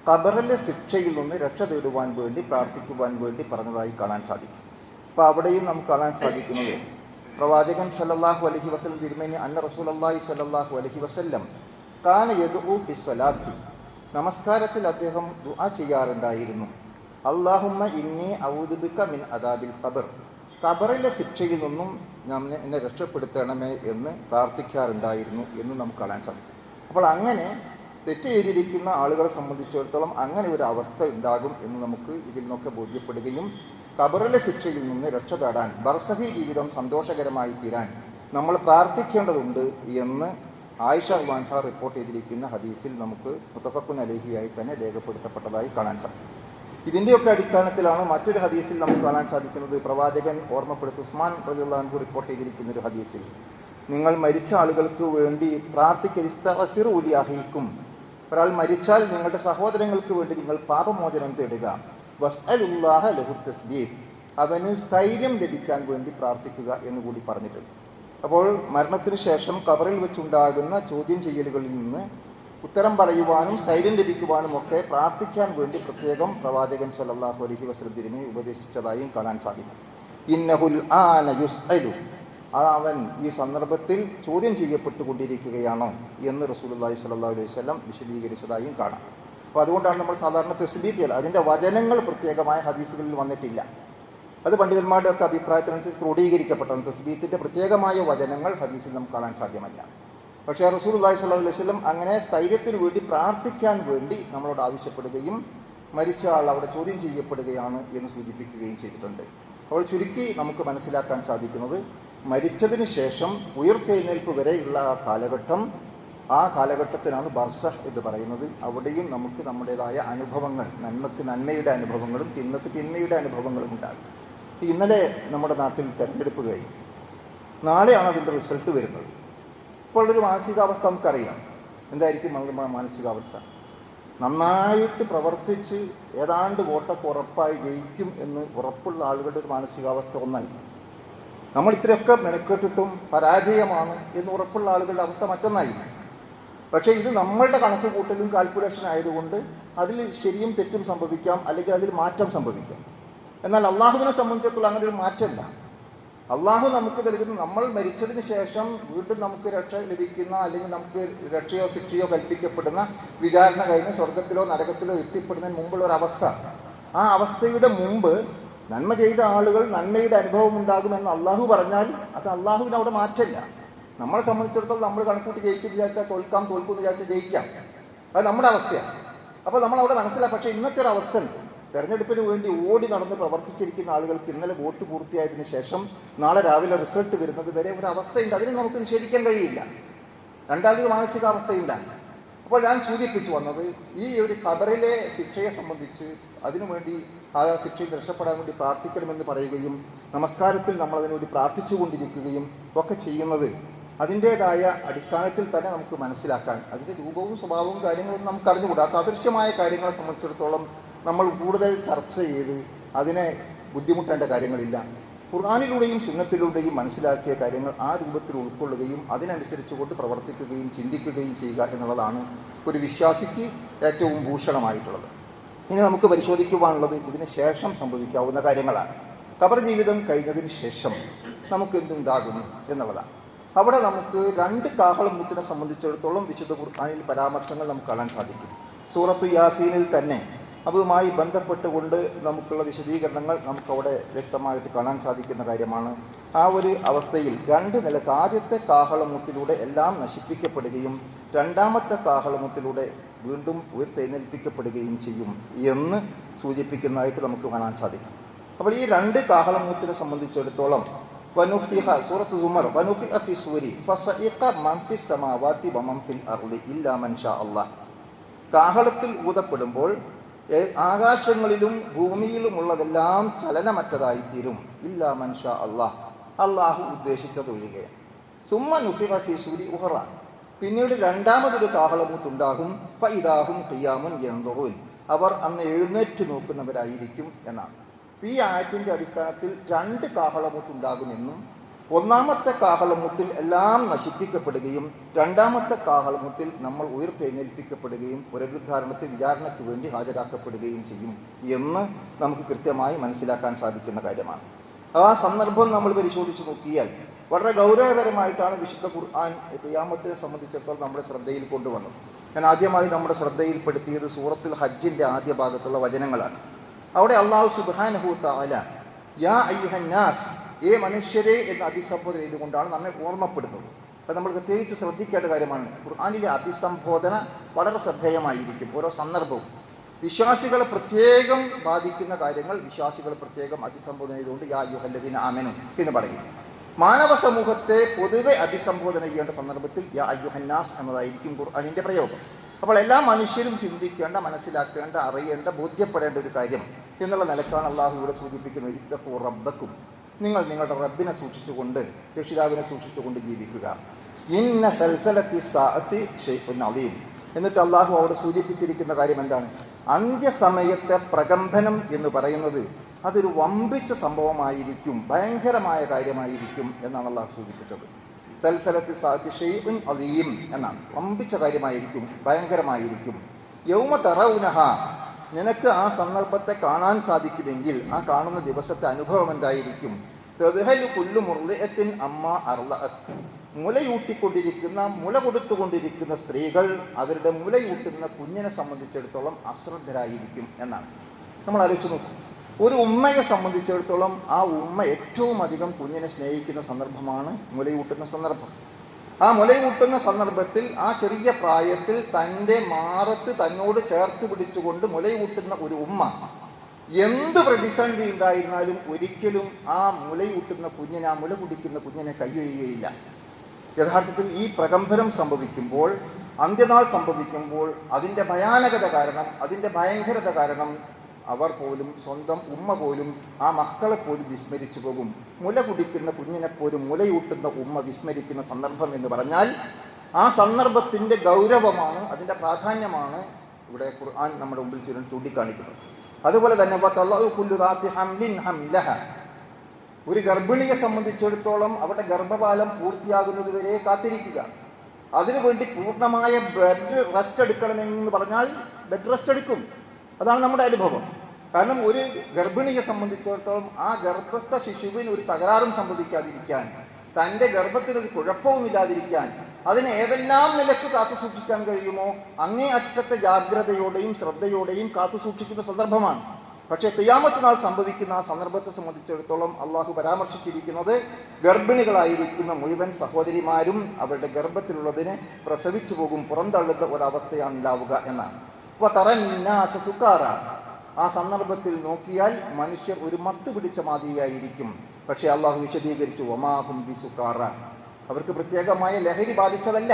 ഖബറിലെ ശിക്ഷയിൽ നിന്ന് രക്ഷ തേടുവാൻ വേണ്ടി പ്രാർത്ഥിക്കുവാൻ വേണ്ടി പറഞ്ഞതായി കാണാൻ സാധിക്കും. അപ്പോൾ അവിടെയും നമുക്ക് കാണാൻ സാധിക്കുന്നത് പ്രവാചകൻ സല്ലല്ലാഹു അലൈഹി വസല്ലം തിരുമേനി അന്ന റസൂലുള്ളാഹി സല്ലല്ലാഹു അലൈഹി വസല്ലം കാന യദ്ഉ ഫി സ്വലാത്തി, നമസ്കാരത്തിൽ അദ്ദേഹം ദുആ ചെയ്യാറുണ്ടായിരുന്നു. അല്ലാഹുമ്മ ഇന്നി അഊദു ബിക മിൻ അദാബിൽ ഖബർ, ഖബറിലെ ശിക്ഷയിൽ നിന്നും എന്നെ രക്ഷപ്പെടുത്തണമേ എന്ന് പ്രാർത്ഥിക്കാറുണ്ടായിരുന്നു എന്ന് നമുക്ക് കാണാൻ സാധിക്കും. അപ്പോൾ അങ്ങനെ തെറ്റ് ചെയ്തിരിക്കുന്ന ആളുകളെ സംബന്ധിച്ചിടത്തോളം അങ്ങനെ ഒരു അവസ്ഥ ഉണ്ടാകും എന്ന് നമുക്ക് ഇതിൽ നിന്നൊക്കെ ബോധ്യപ്പെടുകയും ഖബറിലെ ശിക്ഷയിൽ നിന്ന് രക്ഷ തേടാൻ, ബർസഹി ജീവിതം സന്തോഷകരമായി തീരാൻ നമ്മൾ പ്രാർത്ഥിക്കേണ്ടതുണ്ട് എന്ന് ആയിഷ റളിയല്ലാഹു അൻഹ റിപ്പോർട്ട് ചെയ്തിരിക്കുന്ന ഹദീസിൽ നമുക്ക് മുത്തഫഖുൻ അലൈഹിയായി തന്നെ രേഖപ്പെടുത്തപ്പെട്ടതായി കാണാൻ സാധിക്കും. ഇതിൻ്റെയൊക്കെ അടിസ്ഥാനത്തിലാണ് മറ്റൊരു ഹദീസിൽ നമുക്ക് കാണാൻ സാധിക്കുന്നത്. പ്രവാചകൻ ഓർമ്മപ്പെടുത്തി ഉസ്മാൻ റളിയല്ലാഹു അൻഹു റിപ്പോർട്ട് ചെയ്തിരിക്കുന്ന ഒരു ഹദീസിൽ, നിങ്ങൾ മരിച്ച ആളുകൾക്ക് വേണ്ടി പ്രാർത്ഥിക്കലിസ്തഗ്ഫിറു ലിഅഖീക്കും, ഒരാൾ മരിച്ചാൽ നിങ്ങളുടെ സഹോദരങ്ങൾക്ക് വേണ്ടി നിങ്ങൾ പാപമോചനം തേടുക. വസ്അലുല്ലാഹ ലഹു തസ്ബീഹ്, അവന് സ്ഥൈര്യം ലഭിക്കാൻ വേണ്ടി പ്രാർത്ഥിക്കുക എന്നുകൂടി പറഞ്ഞിട്ടുണ്ട്. അപ്പോൾ മരണത്തിന് ശേഷം ഖബറിൽ വെച്ചുണ്ടാകുന്ന ചോദ്യം ചെയ്യലുകളിൽ നിന്ന് ഉത്തരം പറയുവാനും സ്ഥൈര്യം ലഭിക്കുവാനും ഒക്കെ പ്രാർത്ഥിക്കാൻ വേണ്ടി പ്രത്യേകം പ്രവാചകൻ സല്ലല്ലാഹു അലൈഹി വസല്ലം തിരുമേനി ഉപദേശിച്ചതായും കാണാൻ സാധിക്കും. ഇന്നഹുൽ ആന യുസ്അലു, അവൻ ഈ സന്ദർഭത്തിൽ ചോദ്യം ചെയ്യപ്പെട്ടുകൊണ്ടിരിക്കുകയാണോ എന്ന് റസൂലുള്ളാഹി സ്വല്ലല്ലാഹു അലൈഹി വസല്ലം വിശദീകരിച്ചതായും കാണാം. അപ്പോൾ അതുകൊണ്ടാണ് നമ്മൾ സാധാരണ തസ്ബീഹ് ചെയ്യൽ, അതിൻ്റെ വചനങ്ങൾ പ്രത്യേകമായ ഹദീസുകളിൽ വന്നിട്ടില്ല. അത് പണ്ഡിതന്മാരുടെ ഒക്കെ അഭിപ്രായത്തിനനുസരിച്ച് ക്രോഡീകരിക്കപ്പെട്ടാണ്. തസ്ബീഹിൻ്റെ പ്രത്യേകമായ വചനങ്ങൾ ഹദീസിൽ നമുക്ക് കാണാൻ സാധ്യമല്ല. പക്ഷേ റസൂലുള്ളാഹി സ്വല്ലല്ലാഹു അലൈഹി വസല്ലം അങ്ങനെ സ്ഥൈര്യത്തിന് വേണ്ടി പ്രാർത്ഥിക്കാൻ വേണ്ടി നമ്മളോട് ആവശ്യപ്പെടുകയും മരിച്ച ആൾ അവിടെ ചോദ്യം ചെയ്യപ്പെടുകയാണ് എന്ന് സൂചിപ്പിക്കുകയും ചെയ്തിട്ടുണ്ട്. അപ്പോൾ ചുരുക്കി നമുക്ക് മനസ്സിലാക്കാൻ സാധിക്കുന്നത്, മരിച്ചതിന് ശേഷം ഉയർത്തെഴുന്നേൽപ്പ് വരെയുള്ള ആ കാലഘട്ടത്തിനാണ് ബർസഹ് എന്ന് പറയുന്നത്. അവിടെയും നമുക്ക് നമ്മുടേതായ അനുഭവങ്ങൾ, നന്മയ്ക്ക് നന്മയുടെ അനുഭവങ്ങളും തിന്മയ്ക്ക് തിന്മയുടെ അനുഭവങ്ങളും ഉണ്ടാകും. ഇന്നലെ നമ്മുടെ നാട്ടിൽ തെരഞ്ഞെടുപ്പ് കഴിഞ്ഞു. നാളെയാണ് അതിൻ്റെ റിസൾട്ട് വരുന്നത്. ഇപ്പോൾ ഒരു മാനസികാവസ്ഥ നമുക്കറിയാം. എന്തായിരിക്കും നമ്മുടെ മാനസികാവസ്ഥ? നന്നായിട്ട് പ്രവർത്തിച്ച് ഏതാണ്ട് വോട്ടൊക്കെ ഉറപ്പായി ജയിക്കും എന്ന് ഉറപ്പുള്ള ആളുകളുടെ ഒരു മാനസികാവസ്ഥ ഒന്നായിരിക്കും. നമ്മൾ ഇത്രയൊക്കെ മെനക്കെട്ടിട്ടും പരാജയമാണ് എന്ന് ഉറപ്പുള്ള ആളുകളുടെ അവസ്ഥ മറ്റൊന്നായിരിക്കും. പക്ഷേ ഇത് നമ്മളുടെ കണക്ക് കൂട്ടലും കാൽക്കുലേഷൻ ആയതുകൊണ്ട് അതിൽ ശരിയും തെറ്റും സംഭവിക്കാം, അല്ലെങ്കിൽ അതിൽ മാറ്റം സംഭവിക്കാം. എന്നാൽ അള്ളാഹുവിനെ സംബന്ധിച്ചിടത്തോളം അങ്ങനെ ഒരു മാറ്റമില്ല. അള്ളാഹു നമുക്ക് നൽകുന്ന, നമ്മൾ മരിച്ചതിന് ശേഷം വീണ്ടും നമുക്ക് രക്ഷ ലഭിക്കുന്ന, അല്ലെങ്കിൽ നമുക്ക് രക്ഷയോ ശിക്ഷയോ കൽപ്പിക്കപ്പെടുന്ന, വിചാരണ കഴിഞ്ഞ് സ്വർഗത്തിലോ നരകത്തിലോ എത്തിപ്പെടുന്നതിന് മുമ്പുള്ള ഒരവസ്ഥ, ആ അവസ്ഥയുടെ മുമ്പ് നന്മ ചെയ്ത ആളുകൾ നന്മയുടെ അനുഭവം ഉണ്ടാകുമെന്ന് അള്ളാഹു പറഞ്ഞാൽ അത് അള്ളാഹുവിന് അവിടെ മാറ്റമില്ല. നമ്മളെ സംബന്ധിച്ചിടത്തോളം നമ്മൾ കണക്കൂട്ടി ജയിക്കും വിചാരിച്ചാൽ തോൽക്കും വിചാരിച്ചാൽ ജയിക്കാം. അത് നമ്മുടെ അവസ്ഥയാണ്. അപ്പോൾ നമ്മളവിടെ മനസ്സിലാക്കാം. പക്ഷേ ഇന്നത്തെ ഒരു അവസ്ഥ ഉണ്ട്. തെരഞ്ഞെടുപ്പിന് വേണ്ടി ഓടി നടന്ന് പ്രവർത്തിച്ചിരിക്കുന്ന ആളുകൾക്ക് ഇന്നലെ വോട്ട് പൂർത്തിയായതിനു ശേഷം നാളെ രാവിലെ റിസൾട്ട് വരുന്നത് വരെ ഒരു അവസ്ഥയുണ്ട്. അതിനെ നമുക്ക് നിഷേധിക്കാൻ കഴിയില്ല. രണ്ടാമതൊരു മാനസികാവസ്ഥയില്ല. അപ്പോൾ ഞാൻ സൂചിപ്പിച്ചു വന്നത്, ഈ ഒരു ഖബറിലെ ശിക്ഷയെ സംബന്ധിച്ച് അതിനുവേണ്ടി ആ ശിക്ഷയിൽ രക്ഷപ്പെടാൻ വേണ്ടി പ്രാർത്ഥിക്കണമെന്ന് പറയുകയും നമസ്കാരത്തിൽ നമ്മൾ അതിനുവേണ്ടി പ്രാർത്ഥിച്ചുകൊണ്ടിരിക്കുകയും ഒക്കെ ചെയ്യുന്നത് അതിൻ്റേതായ അടിസ്ഥാനത്തിൽ തന്നെ നമുക്ക് മനസ്സിലാക്കാൻ, അതിൻ്റെ രൂപവും സ്വഭാവവും കാര്യങ്ങളും നമുക്ക് അറിഞ്ഞുകൂടാ. അദൃശ്യമായ കാര്യങ്ങളെ സംബന്ധിച്ചിടത്തോളം നമ്മൾ കൂടുതൽ ചർച്ച ചെയ്ത് അതിനെ ബുദ്ധിമുട്ടേണ്ട കാര്യങ്ങളില്ല. ഖുർആനിലൂടെയും സുന്നത്തിലൂടെയും മനസ്സിലാക്കിയ കാര്യങ്ങൾ ആ രൂപത്തിൽ ഉൾക്കൊള്ളുകയും അതിനനുസരിച്ചുകൊണ്ട് പ്രവർത്തിക്കുകയും ചിന്തിക്കുകയും ചെയ്യുക എന്നുള്ളതാണ് ഒരു വിശ്വാസിക്ക് ഏറ്റവും ഭൂഷണമായിട്ടുള്ളത്. ഇനി നമുക്ക് പരിശോധിക്കുവാനുള്ളത് ഇതിന് ശേഷം സംഭവിക്കാവുന്ന കാര്യങ്ങളാണ്. ഖബർ ജീവിതം കഴിഞ്ഞതിന് ശേഷം നമുക്ക് എന്തുണ്ടാകുന്നു എന്നുള്ളതാണ്. അവിടെ നമുക്ക് രണ്ട് കാഹളമുത്തിനെ സംബന്ധിച്ചിടത്തോളം വിശുദ്ധ ഖുർആനിൽ പരാമർശങ്ങൾ നമുക്ക് കാണാൻ സാധിക്കും. സൂറത്തു യാസീനിൽ തന്നെ അതുമായി ബന്ധപ്പെട്ടുകൊണ്ട് നമുക്കുള്ള വിശദീകരണങ്ങൾ നമുക്കവിടെ വ്യക്തമായിട്ട് കാണാൻ സാധിക്കുന്ന കാര്യമാണ്. ആ ഒരു അവസ്ഥയിൽ രണ്ട് നിലക്ക്, ആദ്യത്തെ കാഹളമുത്തിലൂടെ എല്ലാം നശിപ്പിക്കപ്പെടുകയും രണ്ടാമത്തെ കാഹളമുത്തിലൂടെ വീണ്ടും ഉയർത്തെഴുന്നേൽപ്പിക്കപ്പെടുകയും ചെയ്യും എന്ന് സൂചിപ്പിക്കുന്നതായിട്ട് നമുക്ക് കാണാൻ സാധിക്കും. അപ്പോൾ ഈ രണ്ട് കാഹളമുത്തിനെ സംബന്ധിച്ചിടത്തോളം വനുഫിഹ, സൂറത്ത് സുമർ, വനുഫിഹ ഫി സൂരി ഫസഇഖ മൻ ഫിസ് സമാവാതി വമൻ ഫിൽ അർളി ഇല്ലാ മൻ ഷാ അല്ലാഹ്. കാഹളത്തിൽ ഊതപ്പെടുമ്പോൾ ആകാശങ്ങളിലും ഭൂമിയിലുമുള്ളതെല്ലാം ചലനമറ്റതായിത്തീരും. ഇല്ലാ മൻ ഷാ അല്ലാഹ്, അള്ളാഹു ഉദ്ദേശിച്ചതൊഴികെ. സുമ്മ നുഫിഖ ഫി സൂരി ഉഹറ, പിന്നീട് രണ്ടാമതൊരു കാഹളമൂത്തുണ്ടാകും. ഫഇദാഹും ഖിയാമുൻ യൻദുറൂൻ, അവർ അന്ന് എഴുന്നേറ്റ് നോക്കുന്നവരായിരിക്കും എന്നാണ്. ഈ ആയത്തിൻ്റെ അടിസ്ഥാനത്തിൽ രണ്ട് കാഹളമൂത്തുണ്ടാകുമെന്നും ഒന്നാമത്തെ കാഹളമുത്തിൽ എല്ലാം നശിപ്പിക്കപ്പെടുകയും രണ്ടാമത്തെ കാഹളമുത്തിൽ നമ്മൾ ഉയർത്തെഴുന്നേൽപ്പിക്കപ്പെടുകയും പുനരുദ്ധാരണത്തിൽ വിചാരണയ്ക്ക് വേണ്ടി ഹാജരാക്കപ്പെടുകയും ചെയ്യും എന്ന് നമുക്ക് കൃത്യമായി മനസ്സിലാക്കാൻ സാധിക്കുന്ന കാര്യമാണ്. ആ സന്ദർഭം നമ്മൾ പരിശോധിച്ച് നോക്കിയാൽ വളരെ ഗൗരവപരമായിട്ടാണ് വിശുദ്ധ ഖുർആൻ ഖിയാമത്തിനെ സംബന്ധിച്ചിടത്തോളം നമ്മുടെ ശ്രദ്ധയിൽ കൊണ്ടുവന്നത്. ഞാൻ ആദ്യമായി നമ്മുടെ ശ്രദ്ധയിൽപ്പെടുത്തിയത് സൂറത്തുൽ ഹജ്ജിൻ്റെ ആദ്യ ഭാഗത്തുള്ള വചനങ്ങളാണ്. അവിടെ അല്ലാഹു സുബ്ഹാനഹു തആല യാ അയ്യുഹന്നാസ്, മനുഷ്യരെ എന്ന് അഭിസംബോധന ചെയ്തുകൊണ്ടാണ് നമ്മെ ഓർമ്മപ്പെടുത്തുന്നത്. അത് നമ്മൾ പ്രത്യേകിച്ച് ശ്രദ്ധിക്കേണ്ട കാര്യമാണ്. ഖുർആനിലെ അഭിസംബോധന വളരെ ശ്രദ്ധേയമായിരിക്കും ഓരോ സന്ദർഭവും. വിശ്വാസികളെ പ്രത്യേകം ബാധിക്കുന്ന കാര്യങ്ങൾ വിശ്വാസികളെ പ്രത്യേകം അഭിസംബോധന ചെയ്തുകൊണ്ട് യാ അയ്യുഹല്ലദീന ആമനു എന്ന് പറയും. മാനവ സമൂഹത്തെ പൊതുവെ അഭിസംബോധന ചെയ്യേണ്ട സന്ദർഭത്തിൽ യാ അയ്യുഹന്നാസ് എന്നതായിരിക്കും ഖുർആനിന്റെ പ്രയോഗം. അപ്പോൾ എല്ലാ മനുഷ്യരും ചിന്തിക്കേണ്ട, മനസ്സിലാക്കേണ്ട, അറിയേണ്ട, ബോധ്യപ്പെടേണ്ട ഒരു കാര്യം എന്നുള്ള നിലക്കാണ് അള്ളാഹു ഇവിടെ സൂചിപ്പിക്കുന്നത്. ഇത്തഖൂ റബ്ബക്കും, നിങ്ങൾ നിങ്ങളുടെ റബ്ബിനെ സൂക്ഷിച്ചുകൊണ്ട്, രക്ഷിതാവിനെ സൂക്ഷിച്ചുകൊണ്ട് ജീവിക്കുക. ഇന്ന സൽസലത്തി സാഅത്തി ശൈഉൻ അളീം. എന്നിട്ട് അള്ളാഹു അവിടെ സൂചിപ്പിച്ചിരിക്കുന്ന കാര്യം എന്താണ്? അന്ത്യസമയത്തെ പ്രകമ്പനം എന്ന് പറയുന്നത് അതൊരു വമ്പിച്ച സംഭവമായിരിക്കും, ഭയങ്കരമായ കാര്യമായിരിക്കും എന്നാണ് അള്ളാഹു സൂചിപ്പിച്ചത്. സൽസലത്തി സാഅത്തി ശൈഉൻ അളീം എന്നാണ്. വമ്പിച്ച കാര്യമായിരിക്കും, ഭയങ്കരമായിരിക്കും. യൗമ തറൗനഹ, നിനക്ക് ആ സന്ദർഭത്തെ കാണാൻ സാധിക്കുമെങ്കിൽ ആ കാണുന്ന ദിവസത്തെ അനുഭവം എന്തായിരിക്കും? തദ്ഹലു കുല്ലു മുർളിഅത്തിൻ അമ്മാ അർളഅത്. മുലയൂട്ടിക്കൊണ്ടിരിക്കുന്ന, മുല കൊടുത്തുകൊണ്ടിരിക്കുന്ന സ്ത്രീകൾ അവരുടെ മുലയൂട്ടുന്ന കുഞ്ഞിനെ സംബന്ധിച്ചിടത്തോളം അശ്രദ്ധരായിരിക്കും എന്നാണ്. നമ്മൾ ആലോചിച്ച് നോക്കും. ഒരു ഉമ്മയെ സംബന്ധിച്ചിടത്തോളം ആ ഉമ്മ ഏറ്റവും അധികം കുഞ്ഞിനെ സ്നേഹിക്കുന്ന സന്ദർഭമാണ് മുലയൂട്ടുന്ന സന്ദർഭം. ആ മുലയൂട്ടുന്ന സന്ദർഭത്തിൽ ആ ചെറിയ പ്രായത്തിൽ തൻ്റെ മാറത്ത് തന്നോട് ചേർത്ത് പിടിച്ചുകൊണ്ട് മുലയൂട്ടുന്ന ഒരു ഉമ്മ എന്ത് പ്രതിസന്ധി ഉണ്ടായിരുന്നാലും ഒരിക്കലും ആ മുലയൂട്ടുന്ന കുഞ്ഞിനെ, ആ മുല കുടിക്കുന്ന കുഞ്ഞിനെ കൈയൊഴിയുകയില്ല. യഥാർത്ഥത്തിൽ ഈ പ്രകമ്പനം സംഭവിക്കുമ്പോൾ, അന്ത്യനാൾ സംഭവിക്കുമ്പോൾ അതിൻ്റെ ഭയാനകത കാരണം, അതിൻ്റെ ഭയങ്കരത കാരണം അവർ പോലും, സ്വന്തം ഉമ്മ പോലും ആ മക്കളെ പോലും വിസ്മരിച്ചു പോകും. മുല കുടിക്കുന്ന കുഞ്ഞിനെപ്പോലും മുലയൂട്ടുന്ന ഉമ്മ വിസ്മരിക്കുന്ന സന്ദർഭം എന്ന് പറഞ്ഞാൽ ആ സന്ദർഭത്തിൻ്റെ ഗൗരവമാണ്, അതിൻ്റെ പ്രാധാന്യമാണ് ഇവിടെ ഖുർആൻ നമ്മുടെ മുമ്പിൽ ചൂണ്ടിക്കാണിക്കുന്നത്. അതുപോലെ തന്നെ ഒരു ഗർഭിണിയെ സംബന്ധിച്ചിടത്തോളം അവരുടെ ഗർഭകാലം പൂർത്തിയാകുന്നത് വരെ കാത്തിരിക്കുക. അതിനുവേണ്ടി പൂർണ്ണമായ ബെഡ് റെസ്റ്റ് എടുക്കണമെന്ന് പറഞ്ഞാൽ ബെഡ് റെസ്റ്റ് എടുക്കും. അതാണ് നമ്മുടെ അനുഭവം. കാരണം ഒരു ഗർഭിണിയെ സംബന്ധിച്ചിടത്തോളം ആ ഗർഭസ്ഥ ശിശുവിന് ഒരു തകരാറും സംഭവിക്കാതിരിക്കാൻ, തൻ്റെ ഗർഭത്തിനൊരു കുഴപ്പവുമില്ലാതിരിക്കാൻ, അതിനെ ഏതെല്ലാം നിലക്ക് കാത്തു സൂക്ഷിക്കാൻ കഴിയുമോ അങ്ങേ അറ്റത്തെ ജാഗ്രതയോടെയും ശ്രദ്ധയോടെയും കാത്തു സൂക്ഷിക്കുന്ന സന്ദർഭമാണ്. പക്ഷേ ഖിയാമത്ത് നാൾ സംഭവിക്കുന്ന ആ സന്ദർഭത്തെ സംബന്ധിച്ചിടത്തോളം അള്ളാഹു പരാമർശിച്ചിരിക്കുന്നത് ഗർഭിണികളായിരിക്കുന്ന മുഴുവൻ സഹോദരിമാരും അവരുടെ ഗർഭത്തിലുള്ളതിനെ പ്രസവിച്ചു പോകും, പുറന്തള്ളുന്ന ഒരവസ്ഥയാണ് ഉണ്ടാവുക എന്നാണ്. അപ്പോൾ തറന്നാസ സുക്കാറ, ആ സന്ദർഭത്തിൽ നോക്കിയാൽ മനുഷ്യർ ഒരു മത്ത് പിടിച്ച മാതിരിയായിരിക്കും. പക്ഷേ അള്ളാഹു വിശദീകരിച്ചു, വമാഹും ബി സുക്കാറ, അവർക്ക് പ്രത്യേകമായ ലഹരി ബാധിച്ചതല്ല,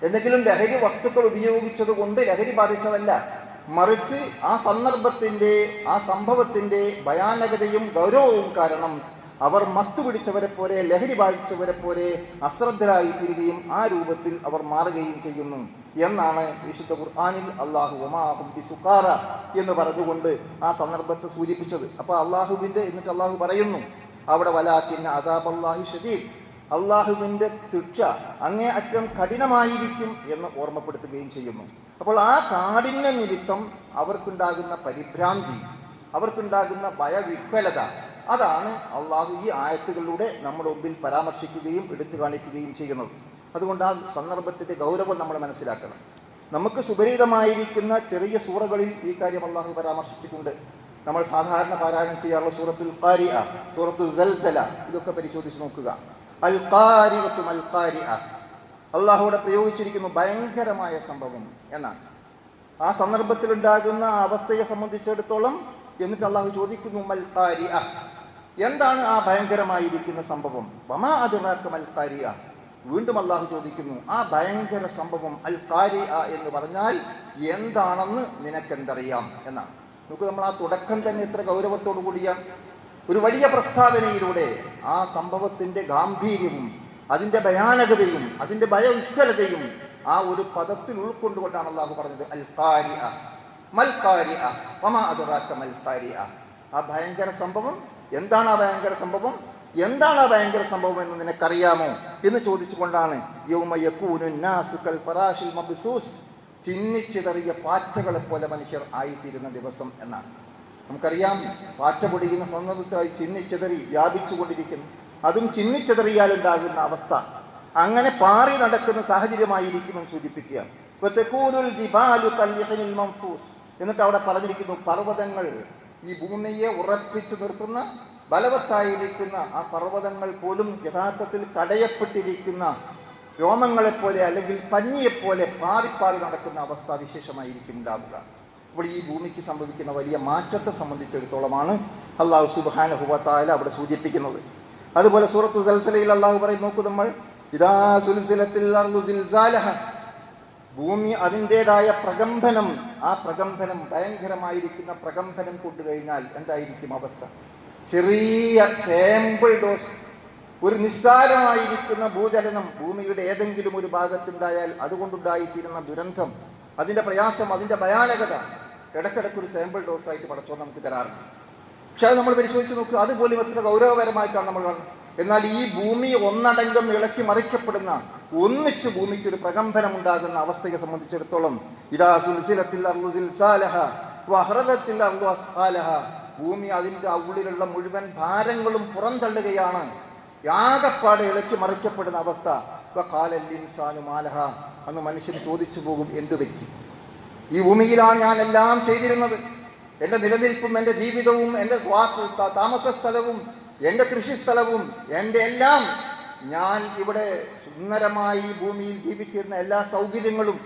എന്തെങ്കിലും ലഹരി വസ്തുക്കൾ ഉപയോഗിച്ചത് കൊണ്ട് ലഹരി ബാധിച്ചതല്ല. മറിച്ച് ആ സന്ദർഭത്തിൻ്റെ, ആ സംഭവത്തിൻ്റെ ഭയാനകതയും ഗൗരവവും കാരണം അവർ മത്തുപിടിച്ചവരെ പോലെ, ലഹരി ബാധിച്ചവരെ പോലെ അശ്രദ്ധരായി തീരുകയും ആ രൂപത്തിൽ അവർ മാറുകയും ചെയ്യുന്നു എന്നാണ് വിശുദ്ധ ഖുർആനിൽ അള്ളാഹു വമാഹും ബിസുക്കാറ എന്ന് പറഞ്ഞുകൊണ്ട് ആ സന്ദർഭത്തെ സൂചിപ്പിച്ചത്. അപ്പോൾ അള്ളാഹുവിൻ്റെ, എന്നിട്ട് അള്ളാഹു പറയുന്നു അവിടെ വലാകിന്ന അദാബല്ലാഹി ശദീദ്, അള്ളാഹുവിൻ്റെ ശിക്ഷ അങ്ങേ അറ്റം കഠിനമായിരിക്കും എന്ന് ഓർമ്മപ്പെടുത്തുകയും ചെയ്യുന്നു. അപ്പോൾ ആ കാഠിന്യ നിമിത്തം അവർക്കുണ്ടാകുന്ന പരിഭ്രാന്തി, അവർക്കുണ്ടാകുന്ന ഭയവിഹ്വലത, അതാണ് അള്ളാഹു ഈ ആയത്തുകളിലൂടെ നമ്മുടെ മുമ്പിൽ പരാമർശിക്കുകയും എടുത്തു കാണിക്കുകയും ചെയ്യുന്നത്. അതുകൊണ്ട് ആ സന്ദർഭത്തിൻ്റെ ഗൗരവം നമ്മൾ മനസ്സിലാക്കണം. നമുക്ക് സുപരിതമായിരിക്കുന്ന ചെറിയ സൂറകളിൽ ഈ കാര്യം അള്ളാഹു പരാമർശിച്ചിട്ടുണ്ട്. നമ്മൾ സാധാരണ പാരായണം ചെയ്യാറുള്ള സൂറത്തുൽ ഖാരിഅ, സൂറത്തുൽ സൽസല, ഇതൊക്കെ പരിശോധിച്ച് നോക്കുക. അൽ ഖാരിഅത്തു മൽ ഖാരിഅ, അള്ളാഹുവിടെ പ്രയോഗിച്ചിരിക്കുന്നു ഭയങ്കരമായ സംഭവം എന്നാണ്. ആ സന്ദർഭത്തിലുണ്ടാകുന്ന അവസ്ഥയെ സംബന്ധിച്ചിടത്തോളം എന്നിട്ട് അള്ളാഹു ചോദിക്കുന്നു മൽ ഖാരിഅ, എന്താണ് ആ ഭയങ്കരമായിരിക്കുന്ന സംഭവം? വമാ അദ്റാക മൽ ഖാരിഅ, വീണ്ടും അള്ളാഹു ചോദിക്കുന്നു ആ ഭയങ്കര സംഭവം അൽ ഖാരിഅ എന്ന് പറഞ്ഞാൽ എന്താണെന്ന് നിനക്കെന്തറിയാം എന്നാണ്. നമുക്ക് നമ്മൾ ആ തുടക്കം തന്നെ എത്ര ഗൗരവത്തോടു കൂടിയാണ്. ഒരു വലിയ പ്രസ്താവനയിലൂടെ ആ സംഭവത്തിൻ്റെ ഗാംഭീര്യവും അതിൻ്റെ ഭയാനകതയും അതിൻ്റെ ഭയവിഹ്വലതയും ആ ഒരു പദത്തിൽ ഉൾക്കൊണ്ടുകൊണ്ടാണ് അള്ളാഹു പറഞ്ഞത് അൽ ഖാരിഅ മൽ ഖാരിഅ വമാ അദ്റാക മൽ ഖാരിഅ. ആ ഭയങ്കര സംഭവം എന്താണ്? ആ ഭയങ്കര സംഭവം എന്താണ്? ആ ഭയങ്കര സംഭവം എന്ന് നിനക്കറിയാമോ എന്ന് ചോദിച്ചുകൊണ്ടാണ് യൗമ യകൂനു നാസു കൽ ഫറാശിൽ മബ്സൂസ്, ചിന്നിച്ചിതറിയ പാറ്റകളെ പോലെ മനുഷ്യർ ആയിത്തീരുന്ന ദിവസം എന്നാണ്. നമുക്കറിയാം, പാറ്റ പൊടിയുന്ന സന്ദർഭത്തിലായി ചിന്നിച്ചിതറി വ്യാപിച്ചുകൊണ്ടിരിക്കുന്നു. അതും ചിന്നിച്ചിതറിയാൽ ഉണ്ടാകുന്ന അവസ്ഥ, അങ്ങനെ പാറി നടക്കുന്ന സാഹചര്യമായിരിക്കുമെന്ന് സൂചിപ്പിക്കുക. എന്നിട്ട് അവിടെ പറഞ്ഞിരിക്കുന്നു പർവ്വതങ്ങൾ, ഈ ഭൂമിയെ ഉറപ്പിച്ചു നിർത്തുന്ന ബലവത്തായിരിക്കുന്ന ആ പർവ്വതങ്ങൾ പോലും യഥാർത്ഥത്തിൽ കടയപ്പെട്ടിരിക്കുന്ന രോമങ്ങളെപ്പോലെ അല്ലെങ്കിൽ പഞ്ഞിയെപ്പോലെ പാറിപ്പാറി നടക്കുന്ന അവസ്ഥ വിശേഷമായിരിക്കും ഉണ്ടാവുക. അപ്പോൾ ഈ ഭൂമിക്ക് സംഭവിക്കുന്ന വലിയ മാറ്റത്തെ സംബന്ധിച്ചിടത്തോളമാണ് അല്ലാഹു സുബ്ഹാനഹു വ തആല അവിടെ സൂചിപ്പിക്കുന്നത്. അതുപോലെ സൂറത്തു സൽസലയിൽ അല്ലാഹു പറയും, നോക്കൂ നമ്മൾ, ഇദാ സുൽസിലത്തിൽ അർളു സിൽസാലഹ, ഭൂമി അതിൻ്റെതായ പ്രകമ്പനം, ആ പ്രകമ്പനം ഭയങ്കരമായിരിക്കുന്ന പ്രകമ്പനം കൊണ്ടുകഴിഞ്ഞാൽ എന്തായിരിക്കും അവസ്ഥ? ചെറിയ സാമ്പിൾ ഡോസ്, ഒരു നിസ്സാരമായിരിക്കുന്ന ഭൂചലനം ഭൂമിയുടെ ഏതെങ്കിലും ഒരു ഭാഗത്തുണ്ടായാൽ അതുകൊണ്ടുണ്ടായിത്തീരുന്ന ദുരന്തം, അതിൻ്റെ പ്രയാസം, അതിൻ്റെ ഭയാനകത ഇടയ്ക്കിടയ്ക്ക് ഒരു സാമ്പിൾ ഡോസായിട്ട് പടച്ചോൻ നമുക്ക് തരാറുണ്ട്. പക്ഷെ അത് നമ്മൾ പരിശോധിച്ച് നോക്കുക, അതുപോലും എത്ര ഗൗരവപരമായിട്ടാണ് നമ്മൾ കാണുന്നത്. എന്നാൽ ഈ ഭൂമി ഒന്നടങ്കം ഇളക്കി മറിക്കപ്പെടുന്ന, ഒന്നിച്ച് ഭൂമിക്ക് ഒരു പ്രകമ്പനം ഉണ്ടാകുന്ന അവസ്ഥയെ സംബന്ധിച്ചിടത്തോളം, ഇദാ സുൽസിലത്തിൽ അർളു സിൽസാലഹ വഅഖ്റജത്തിൽ അർളു അസ്ഖാലഹ, ഭൂമി അതിൻ്റെ ഉള്ളിലുള്ള മുഴുവൻ ഭാരങ്ങളും പുറന്തള്ളുകയാണ്, യാകപ്പാടെ ഇളക്കി മറിക്കപ്പെടുന്ന അവസ്ഥ. വഖാലൽ ഇൻസാനു മാലഹ, അന്ന് മനുഷ്യൻ ചോദിച്ചു പോകും, എന്തു പറ്റി? ഈ ഭൂമിയിലാണ് ഞാൻ എല്ലാം ചെയ്തിരുന്നത്, എൻ്റെ നിലനിൽപ്പും എൻ്റെ ജീവിതവും എൻ്റെ താമസ സ്ഥലവും എൻ്റെ കൃഷിസ്ഥലവും എൻ്റെ എല്ലാം, ഞാൻ ഇവിടെ സുന്ദരമായി ഈ ഭൂമിയിൽ ജീവിച്ചിരുന്ന എല്ലാ സൗകര്യങ്ങളും,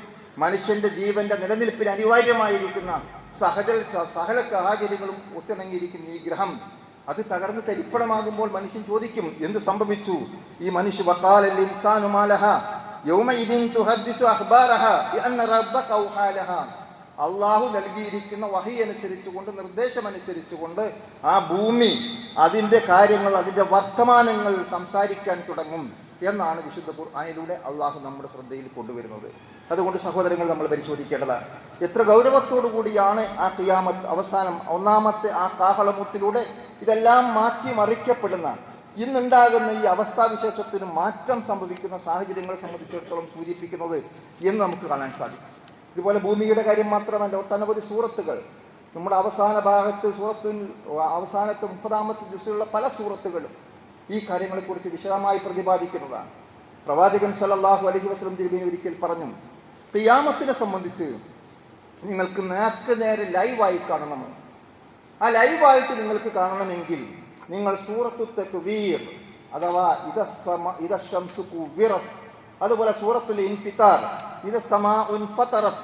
മനുഷ്യൻ്റെ ജീവന്റെ നിലനിൽപ്പിന് അനിവാര്യമായിരിക്കുന്ന സകല സാഹചര്യങ്ങളും ഒത്തിണങ്ങിയിരിക്കുന്ന ഈ ഗ്രഹം അത് തകർന്ന് തരിപ്പണമാകുമ്പോൾ മനുഷ്യൻ ചോദിക്കും, എന്ത് സംഭവിച്ചു? ഈ മനുഷ്യ വഖാലൽ ഇൻസാനു മാലഹ യൗമഇദിൻ തുഹദ്ദിസു അഖ്ബാറഹ ബിഅന്ന റബ്ബക ഔഹാലഹ, അള്ളാഹു നൽകിയിരിക്കുന്ന വഹി അനുസരിച്ചുകൊണ്ട്, നിർദ്ദേശമനുസരിച്ചുകൊണ്ട് ആ ഭൂമി അതിൻ്റെ കാര്യങ്ങൾ, അതിൻ്റെ വർത്തമാനങ്ങൾ സംസാരിക്കാൻ തുടങ്ങും എന്നാണ് വിശുദ്ധ ഖുർആനിലൂടെ അള്ളാഹു നമ്മുടെ ശ്രദ്ധയിൽ കൊണ്ടുവരുന്നത്. അതുകൊണ്ട് സഹോദരങ്ങൾ, നമ്മൾ പരിശോധിക്കേണ്ടതാണ് എത്ര ഗൗരവത്തോടു കൂടിയാണ് ആ ഖിയാമത്ത് അവസാനം ഒന്നാമത്തെ ആ കാഹളമുത്തിലൂടെ ഇതെല്ലാം മാറ്റി മറിക്കപ്പെടുന്ന, ഇന്നുണ്ടാകുന്ന ഈ അവസ്ഥാവിശേഷത്തിന് മാറ്റം സംഭവിക്കുന്ന സാഹചര്യങ്ങളെ സംബന്ധിച്ചിടത്തോളം സൂചിപ്പിക്കുന്നത് എന്ന് നമുക്ക് കാണാൻ സാധിക്കും. ഇതുപോലെ ഭൂമിയുടെ കാര്യം മാത്രമല്ല, ഒട്ടനവധി സൂറത്തുകൾ നമ്മുടെ അവസാന ഭാഗത്ത് അവസാനത്തെ 30-ാമത്തെ ജുസിലുള്ള പല സൂറത്തുകളും ഈ കാര്യങ്ങളെക്കുറിച്ച് വിശദമായി പ്രതിപാദിക്കുന്നതാണ്. പ്രവാചകൻ സല്ലല്ലാഹു അലൈഹി വസല്ലം തിരുമേനി ഒരിക്കൽ പറഞ്ഞു, ഖിയാമത്തിനെ സംബന്ധിച്ച് നിങ്ങൾക്ക് നേരെ ലൈവായി കാണണം. ആ ലൈവായിട്ട് നിങ്ങൾക്ക് കാണണമെങ്കിൽ നിങ്ങൾ സൂറത്തു തക്വീർ അഥവാ ഇദ ശംസു കുവിറത്, അതുപോലെ സൂറത്തുൽ ഇൻഫിതാർ ഇദ സമാഉൻ ഫതറത്,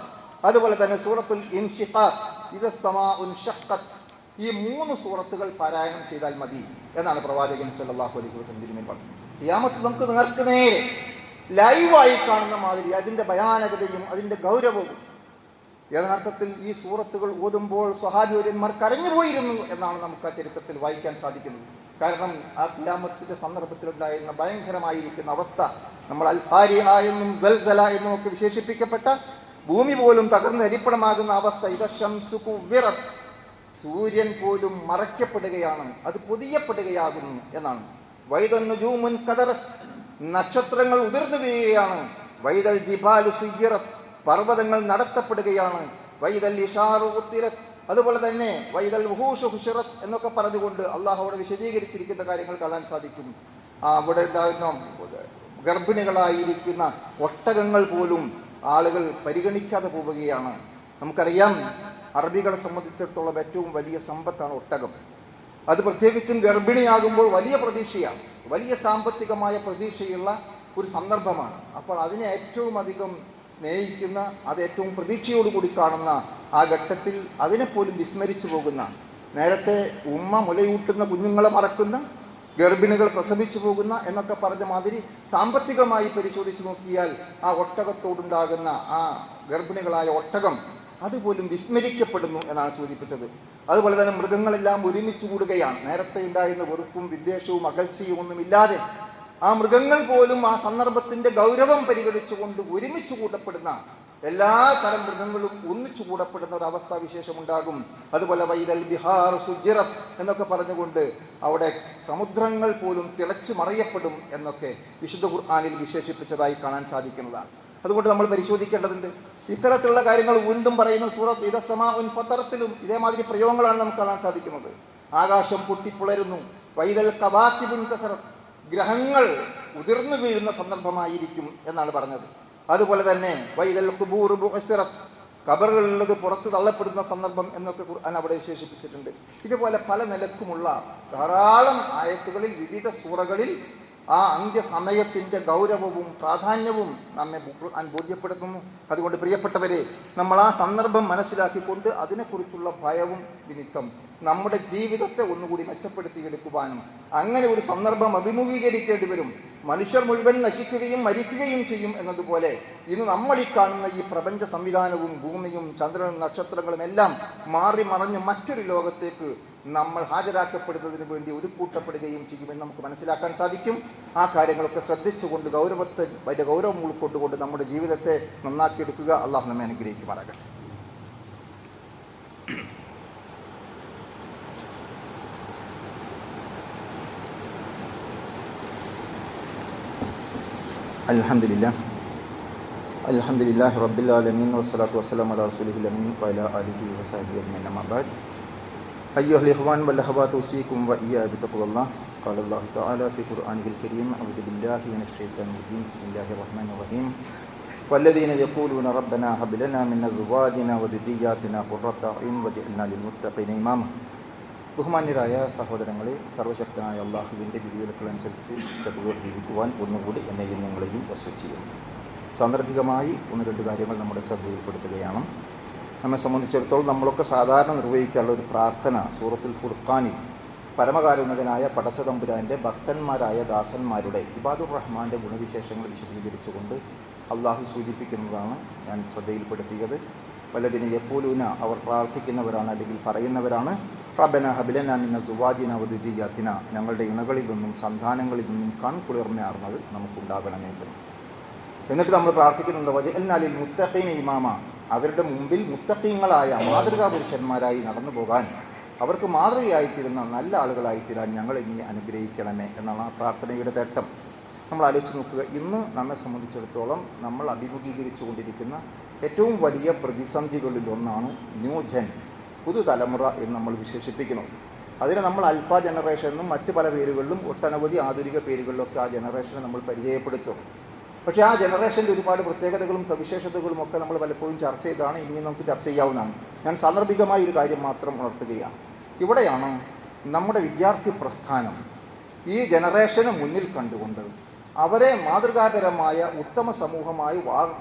അതുപോലെ തന്നെ സൂറത്തുൽ ഇൻഷിഖാഖ് ഇദ സമാഉൻ ഷഖ്ഖത്, ഈ 3 സൂറത്തുകൾ പാരായണം ചെയ്താൽ മതി എന്നാണ് പ്രവാചകൻ സല്ലല്ലാഹു അലൈഹി വസല്ലം തിരുമേനി പറഞ്ഞത്. ഖിയാമത്ത് നമുക്ക് നേരെ ലൈവായി കാണുന്ന മാതിരി അതിൻ്റെ ഭയാനകതയും അതിൻ്റെ ഗൗരവവും, യഥാർത്ഥത്തിൽ ഈ സൂറത്തുകൾ ഓതുമ്പോൾ സ്വഹാബിവര്യന്മാർ കരഞ്ഞുപോയിരുന്നു എന്നാണ് നമുക്ക് ആ ചരിത്രത്തിൽ വായിക്കാൻ സാധിക്കുന്നത്. കാരണം ആ ഖിയാമത്തിന്റെ സന്ദർഭത്തിലുണ്ടായിരുന്ന ഭയങ്കരമായിരിക്കുന്ന അവസ്ഥ, നമ്മൾ അൽ ഖാരിഅ എന്നും സൽസല എന്നും ഒക്കെ വിശേഷിപ്പിക്കപ്പെട്ട ഭൂമി പോലും തകർന്ന് അരിപ്പണമാകുന്ന അവസ്ഥ. ഇദ ശംസു കുവിറത്, സൂര്യൻ പോലും മറയ്ക്കപ്പെടുകയാണ്, അത് പൊതിയപ്പെടുകയാകുന്നു എന്നാണ്. വൈദൻ നുജൂമുൻ കദറത്, നക്ഷത്രങ്ങൾ ഉതിർന്നു വീഴുകയാണ്. വൈദൽ ജിബാലു സുയ്യിറത്, പർവ്വതങ്ങൾ നടത്തപ്പെടുകയാണ്. വൈദൽ ഇഷാറു ഉത്തിരത്, അതുപോലെ തന്നെ വൈദൽ വുഹൂഷു ഹുശറത് എന്നൊക്കെ പറഞ്ഞുകൊണ്ട് അള്ളാഹു അവിടെ വിശദീകരിച്ചിരിക്കുന്ന കാര്യങ്ങൾ കാണാൻ സാധിക്കും. അവിടെ ഉണ്ടാകുന്ന ഗർഭിണികളായിരിക്കുന്ന ഒട്ടകങ്ങൾ പോലും ആളുകൾ പരിഗണിക്കാതെ പോവുകയാണ്. നമുക്കറിയാം, അറബികളെ സംബന്ധിച്ചിടത്തോളം ഏറ്റവും വലിയ സമ്പത്താണ് ഒട്ടകം. അത് പ്രത്യേകിച്ചും ഗർഭിണിയാകുമ്പോൾ വലിയ പ്രതീക്ഷയാണ്, വലിയ സാമ്പത്തികമായ പ്രതീക്ഷയുള്ള ഒരു സന്ദർഭമാണ്. അപ്പോൾ അതിനെ ഏറ്റവും അധികം സ്നേഹിക്കുന്ന, അത് ഏറ്റവും പ്രതീക്ഷയോടുകൂടി കാണുന്ന ആ ഘട്ടത്തിൽ അതിനെപ്പോലും വിസ്മരിച്ചു പോകുന്ന, നേരത്തെ ഉമ്മ മുലയൂട്ടുന്ന കുഞ്ഞുങ്ങളെ മറക്കുന്ന, ഗർഭിണികൾ പ്രസവിച്ചു പോകുന്ന എന്നൊക്കെ പറഞ്ഞ മാതിരി സാമ്പത്തികമായി പരിശോധിച്ച് നോക്കിയാൽ ആ ഒട്ടകത്തോടുണ്ടാകുന്ന ആ ഗർഭിണികളായ ഒട്ടകം അതുപോലും വിസ്മരിക്കപ്പെടുന്നു എന്നാണ് സൂചിപ്പിച്ചത്. അതുപോലെ തന്നെ മൃഗങ്ങളെല്ലാം ഒരുമിച്ച് കൂടുകയാണ്. നേരത്തെ ഉണ്ടായിരുന്ന വെറുപ്പും വിദ്വേഷവും അകൽച്ചയും ഒന്നുമില്ലാതെ ആ മൃഗങ്ങൾ പോലും ആ സന്ദർഭത്തിന്റെ ഗൗരവം പരിഗണിച്ചുകൊണ്ട് ഒരുമിച്ച് കൂട്ടപ്പെടുന്ന, എല്ലാ തരം മൃഗങ്ങളും ഒന്നിച്ചു കൂടപ്പെടുന്ന ഒരു അവസ്ഥാവിശേഷം ഉണ്ടാകും. അതുപോലെ വൈദൽ ബിഹാർ സുജിറത് എന്നൊക്കെ പറഞ്ഞുകൊണ്ട് അവിടെ സമുദ്രങ്ങൾ പോലും തിളച്ചു മറിയപ്പെടും എന്നൊക്കെ വിശുദ്ധ ഖുർആനിൽ വിശേഷിപ്പിച്ചതായി കാണാൻ സാധിക്കുന്നതാണ്. അതുകൊണ്ട് നമ്മൾ പരിശോധിക്കേണ്ടതുണ്ട്. ഇത്തരത്തിലുള്ള കാര്യങ്ങൾ വീണ്ടും പറയുന്ന സൂറത്ത് ഇദ സമാഉൻ ഫതറത്തിലും ഇതേമാതിരി പ്രയോഗങ്ങളാണ് നമുക്ക് കാണാൻ സാധിക്കുന്നത്. ആകാശം പൊട്ടിപ്പുളരുന്നു. വൈദൽ കവാകിബുൻ കസറത്, ഗ്രഹങ്ങൾ ഉതിർന്നു വീഴുന്ന സന്ദർഭമായിരിക്കും എന്നാണ് പറഞ്ഞത്. അതുപോലെ തന്നെ വൈദൽ ഖുബൂർ ബുഅ്സിറത്, ഖബറുകളിലുള്ളത് പുറത്ത് തള്ളപ്പെടുന്ന സന്ദർഭം എന്നൊക്കെ ഖുർആൻ അവിടെ വിശേഷിപ്പിച്ചിട്ടുണ്ട്. ഇതുപോലെ പല നിലക്കുമുള്ള ധാരാളം ആയത്തുകളിൽ വിവിധ സൂറകളിൽ ആ അന്ത്യസമയത്തിൻ്റെ ഗൗരവവും പ്രാധാന്യവും നമ്മെ ഖുർആൻ ബോധ്യപ്പെടുത്തുന്നു. അതുകൊണ്ട് പ്രിയപ്പെട്ടവരെ, നമ്മൾ ആ സന്ദർഭം മനസ്സിലാക്കിക്കൊണ്ട് അതിനെക്കുറിച്ചുള്ള ഭയവും നിമിത്തം നമ്മുടെ ജീവിതത്തെ ഒന്നുകൂടി മെച്ചപ്പെടുത്തിയെടുക്കുവാനും അങ്ങനെ ഒരു സന്ദർഭം അഭിമുഖീകരിക്കേണ്ടി വരും. മനുഷ്യർ മുഴുവൻ നശിക്കുകയും മരിക്കുകയും ചെയ്യും എന്നതുപോലെ ഇന്ന് നമ്മൾ ഈ കാണുന്ന ഈ പ്രപഞ്ച സംവിധാനവും ഭൂമിയും ചന്ദ്രനും നക്ഷത്രങ്ങളും എല്ലാം മാറി മറഞ്ഞ് മറ്റൊരു ലോകത്തേക്ക് നമ്മൾ ഹാജരാക്കപ്പെടുന്നതിന് വേണ്ടി ഒരുക്കൂട്ടപ്പെടുകയും ചെയ്യുമെന്ന് നമുക്ക് മനസ്സിലാക്കാൻ സാധിക്കും. ആ കാര്യങ്ങളൊക്കെ ശ്രദ്ധിച്ചുകൊണ്ട് അതിൻ്റെ ഗൗരവം ഉൾക്കൊണ്ടുകൊണ്ട് നമ്മുടെ ജീവിതത്തെ നന്നാക്കിയെടുക്കുക. അള്ളാഹു നമ്മെ അനുഗ്രഹിക്കുമാറാകട്ടെ. അൽഹംദുലില്ലാഹി റബ്ബിൽ ആലമീൻ വസ്സലാത്തു വസ്സലാമു അലാ റസൂലിഹിൽ അമീൻ വഅലാ ആലിഹി വസഹ്ബിഹി അജ്മഈൻ. അമ്മാ ബഅദ്. അയ്യുഹൽ ഇഖ്വാൻ വൽ അഖവാതു ഉസീകും വഇയ്യാ ബിത്തഖ്വല്ലാഹ്. ഖാല അല്ലാഹു തആല ഫീ ഖുർആനിഹിൽ കരീം അഊദു ബില്ലാഹി മിനശ് ശൈത്വാനിർ റജീം. ബിസ്മില്ലാഹിർ റഹ്മാനിർ റഹീം. വല്ലദീന യഖൂലൂന റബ്ബനാ ഹബ് ലനാ മിൻ അസ്വാജിനാ വദുരിയ്യാതിനാ ഖുർറത അയ്യുൻ വജഅൽനാ ലിൽ മുത്തഖീന ഇമാമ. ബഹുമാന്യരായ സഹോദരങ്ങളെ, സർവശക്തനായ അള്ളാഹുവിൻ്റെ വിധിവിലക്കളനുസരിച്ച് തഖ്വയോടെ ജീവിക്കുവാൻ ഒന്നുകൂടി എന്നെയും നിങ്ങളെയും വസിയത്ത് ചെയ്യുന്നു. സാന്ദർഭികമായി ഒന്ന് രണ്ട് കാര്യങ്ങൾ നമ്മുടെ ശ്രദ്ധയിൽപ്പെടുത്തുകയാണ്. നമ്മെ സംബന്ധിച്ചിടത്തോളം നമ്മളൊക്കെ സാധാരണ നിർവഹിക്കാനുള്ള ഒരു പ്രാർത്ഥന സൂറത്തുൽ ഫുർഖാനിൽ പരമകാരുണ്യകനായ പടച്ചതമ്പുരാൻ്റെ ഭക്തന്മാരായ ദാസന്മാരുടെ ഇബാദുർ റഹ്മാൻ്റെ ഗുണവിശേഷങ്ങൾ വിശദീകരിച്ചുകൊണ്ട് അള്ളാഹു സൂചിപ്പിക്കുന്നതാണ് ഞാൻ ശ്രദ്ധയിൽപ്പെടുത്തിയത്. വല്ലദീന യഖൂലൂന, അവർ പ്രാർത്ഥിക്കുന്നവരാണ് അല്ലെങ്കിൽ പറയുന്നവരാണ്, റബ്ബനാ ഹബ് ലനാ മിൻ അസ്വാജിനാ വദുരിയ്യാതിനാ, ഞങ്ങളുടെ ഇണകളിൽ നിന്നും സന്താനങ്ങളിൽ നിന്നും കൺകുളിർമയാർന്നത് നമുക്കുണ്ടാകണമേ എന്ന്. എന്നിട്ട് നമ്മൾ പ്രാർത്ഥിക്കുന്നുണ്ട് വജഅൽനാ ലിൽ മുത്തഖീന ഇമാമ, അവരുടെ മുമ്പിൽ മുത്തഖീങ്ങളായ മാതൃകാ പുരുഷന്മാരായി നടന്നു പോകാൻ, അവർക്ക് മാതൃകയായിത്തീരുന്ന നല്ല ആളുകളായിത്തീരാൻ ഞങ്ങളെ നീ അനുഗ്രഹിക്കണമേ എന്നാണ് ആ പ്രാർത്ഥനയുടെ തേട്ടം. നമ്മൾ ആലോചിച്ച് നോക്കുക, ഇന്ന് നമ്മെ സംബന്ധിച്ചിടത്തോളം നമ്മൾ അഭിമുഖീകരിച്ചു കൊണ്ടിരിക്കുന്ന ഏറ്റവും വലിയ പ്രതിസന്ധികളിൽ ഒന്നാണ് ന്യൂജൻ, പുതുതലമുറ എന്ന് നമ്മൾ വിശേഷിപ്പിക്കുന്നു. അതിനെ നമ്മൾ അൽഫ ജനറേഷൻ എന്നും മറ്റ് പല പേരുകളിലും ഒട്ടനവധി ആധുനിക പേരുകളിലൊക്കെ ആ ജനറേഷനെ നമ്മൾ പരിചയപ്പെടുത്തും. പക്ഷേ ആ ജനറേഷൻ്റെ ഒരുപാട് പ്രത്യേകതകളും സവിശേഷതകളും ഒക്കെ നമ്മൾ പലപ്പോഴും ചർച്ച ചെയ്താണ്, ഇനിയും നമുക്ക് ചർച്ച ചെയ്യാവുന്നതാണ്. ഞാൻ സാന്ദർഭികമായ ഒരു കാര്യം മാത്രം ഉണർത്തുകയാണ്. ഇവിടെയാണ് നമ്മുടെ വിദ്യാർത്ഥി പ്രസ്ഥാനം ഈ ജനറേഷനെ മുന്നിൽ കണ്ടുകൊണ്ട് അവരെ മാതൃകാപരമായ ഉത്തമ സമൂഹമായി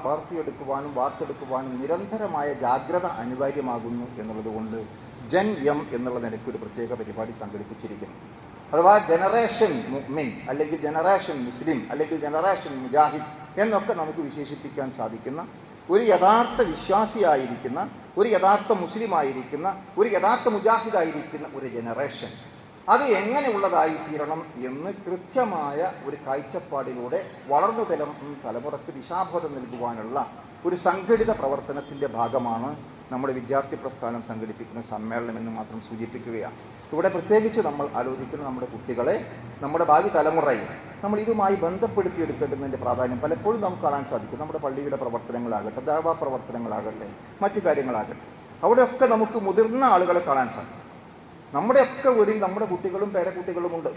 വാർത്തെടുക്കുവാനും നിരന്തരമായ ജാഗ്രത അനിവാര്യമാകുന്നു എന്നുള്ളതുകൊണ്ട് ജൻ എം എന്നുള്ള നിലയ്ക്ക് ഒരു പ്രത്യേക പരിപാടി സംഘടിപ്പിച്ചിരിക്കുന്നു. അഥവാ ജനറേഷൻ മുഅ്മിൻ അല്ലെങ്കിൽ ജനറേഷൻ മുസ്ലിം അല്ലെങ്കിൽ ജനറേഷൻ മുജാഹിദ് എന്നൊക്കെ നമുക്ക് വിശേഷിപ്പിക്കാൻ സാധിക്കുന്ന ഒരു യഥാർത്ഥ വിശ്വാസിയായിരിക്കുന്ന, ഒരു യഥാർത്ഥ മുസ്ലിമായിരിക്കുന്ന, ഒരു യഥാർത്ഥ മുജാഹിദായിരിക്കുന്ന ഒരു ജനറേഷൻ അത് എങ്ങനെയുള്ളതായിത്തീരണം എന്ന് കൃത്യമായ ഒരു കാഴ്ചപ്പാടിലൂടെ വളർന്നു തലമുറയ്ക്ക് ദിശാബോധം നൽകുവാനുള്ള ഒരു സംഘടിത പ്രവർത്തനത്തിൻ്റെ ഭാഗമാണ് നമ്മുടെ വിദ്യാർത്ഥി പ്രസ്ഥാനം സംഘടിപ്പിക്കുന്ന സമ്മേളനം എന്ന് മാത്രം സൂചിപ്പിക്കുകയാണ്. ഇവിടെ പ്രത്യേകിച്ച് നമ്മൾ ആലോചിക്കുന്ന നമ്മുടെ കുട്ടികളെ, നമ്മുടെ ഭാവി തലമുറയെ നമ്മൾ ഇതുമായി ബന്ധപ്പെടുത്തിയെടുക്കേണ്ടതിൻ്റെ പ്രാധാന്യം പലപ്പോഴും നമുക്ക് കാണാൻ സാധിക്കും. നമ്മുടെ പള്ളിയുടെ പ്രവർത്തനങ്ങളാകട്ടെ, ദഅ്വാ പ്രവർത്തനങ്ങളാകട്ടെ, മറ്റു കാര്യങ്ങളാകട്ടെ, അവിടെയൊക്കെ നമുക്ക് മുതിർന്ന ആളുകളെ കാണാൻ സാധിക്കും. നമ്മുടെയൊക്കെ വീട്ടിൽ നമ്മുടെ കുട്ടികളും പേരക്കുട്ടികളുമുണ്ട്.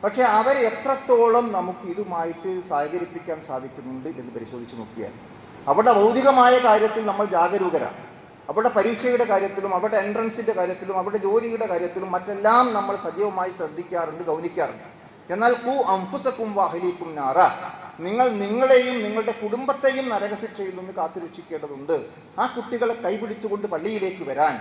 പക്ഷേ അവരെ എത്രത്തോളം നമുക്ക് ഇതുമായിട്ട് സഹകരിപ്പിക്കാൻ സാധിക്കുന്നുണ്ട് എന്ന് പരിശോധിച്ച് നോക്കിയാൽ അവരുടെ ഭൗതികമായ കാര്യത്തിൽ നമ്മൾ ജാഗരൂകരാണ്. അവരുടെ പരീക്ഷയുടെ കാര്യത്തിലും അവരുടെ എൻട്രൻസിൻ്റെ കാര്യത്തിലും അവരുടെ ജോലിയുടെ കാര്യത്തിലും മറ്റെല്ലാം നമ്മൾ സജീവമായി ശ്രദ്ധിക്കാറുണ്ട്, ഗൗനിക്കാറുണ്ട്. എന്നാൽ ഖൂ അൻഫുസകും വഅഹ്ലീകും നാറ, നിങ്ങൾ നിങ്ങളെയും നിങ്ങളുടെ കുടുംബത്തെയും നരകശിക്ഷയിൽ നിന്ന് കാത്തുരക്ഷിക്കേണ്ടതുണ്ട്. ആ കുട്ടികളെ കൈപിടിച്ചുകൊണ്ട് പള്ളിയിലേക്ക് വരാൻ,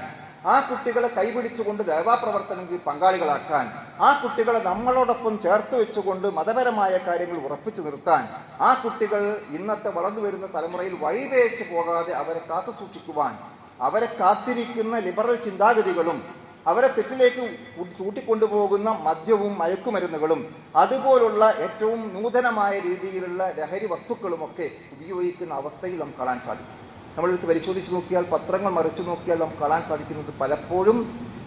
ആ കുട്ടികളെ കൈപിടിച്ചുകൊണ്ട് ദഅ്വാ പ്രവർത്തനങ്ങളിൽ പങ്കാളികളാക്കാൻ, ആ കുട്ടികളെ നമ്മളോടൊപ്പം ചേർത്ത് വെച്ചുകൊണ്ട് മതപരമായ കാര്യങ്ങൾ ഉറപ്പിച്ചു നിർത്താൻ, ആ കുട്ടികൾ ഇന്നത്തെ വളർന്നു വരുന്ന തലമുറയിൽ വഴിവേച്ച് പോകാതെ അവരെ കാത്തു സൂക്ഷിക്കുവാൻ, അവരെ കാത്തിരിക്കുന്ന ലിബറൽ ചിന്താഗതികളും അവരെ തെറ്റിലേക്ക് ചൂട്ടിക്കൊണ്ടുപോകുന്ന മദ്യവും മയക്കുമരുന്നുകളും അതുപോലുള്ള ഏറ്റവും നൂതനമായ രീതിയിലുള്ള ലഹരി വസ്തുക്കളുമൊക്കെ ഉപയോഗിക്കുന്ന അവസ്ഥയിൽ നമുക്ക് കാണാൻ സാധിക്കും. നമ്മളെടുത്ത് പരിശോധിച്ച് നോക്കിയാൽ, പത്രങ്ങൾ മറിച്ചു നോക്കിയാൽ നമുക്ക് കാണാൻ സാധിക്കുന്നത് പലപ്പോഴും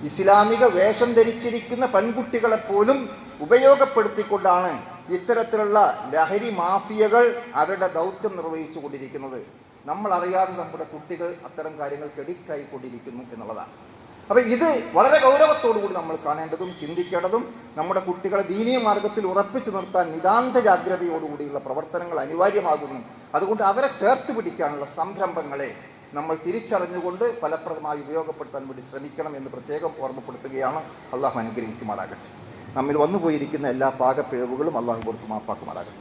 ഇസ്ലാമിക വേഷം ധരിച്ചിരിക്കുന്ന പെൺകുട്ടികളെപ്പോലും ഉപയോഗപ്പെടുത്തിക്കൊണ്ടാണ് ഇത്തരത്തിലുള്ള ലഹരി മാഫിയകൾ അവരുടെ ദൗത്യം നിർവഹിച്ചു കൊണ്ടിരിക്കുന്നത്. നമ്മൾ അറിയാതെ നമ്മുടെ കുട്ടികൾ അത്തരം കാര്യങ്ങൾക്ക് എഡിക്റ്റായിക്കൊണ്ടിരിക്കുന്നു എന്നുള്ളതാണ്. അപ്പം ഇത് വളരെ ഗൗരവത്തോടുകൂടി നമ്മൾ കാണേണ്ടതും ചിന്തിക്കേണ്ടതും, നമ്മുടെ കുട്ടികളെ ദീനീയ മാർഗത്തിൽ ഉറപ്പിച്ചു നിർത്താൻ നിതാന്ത ജാഗ്രതയോടുകൂടിയുള്ള പ്രവർത്തനങ്ങൾ അനിവാര്യമാകുന്നു. അതുകൊണ്ട് അവരെ ചേർത്ത് പിടിക്കാനുള്ള സംരംഭങ്ങളെ നമ്മൾ തിരിച്ചറിഞ്ഞുകൊണ്ട് ഫലപ്രദമായി ഉപയോഗപ്പെടുത്താൻ വേണ്ടി ശ്രമിക്കണം എന്ന് പ്രത്യേകം ഓർമ്മപ്പെടുത്തുകയാണ്. അള്ളാഹു അനുഗ്രഹിക്കുമാറാകട്ടെ. നമ്മിൽ വന്നുപോയിരിക്കുന്ന എല്ലാ പാകപ്പിഴവുകളും അള്ളാഹു കൊടുത്ത് മാപ്പാക്കുമാറാകട്ടെ.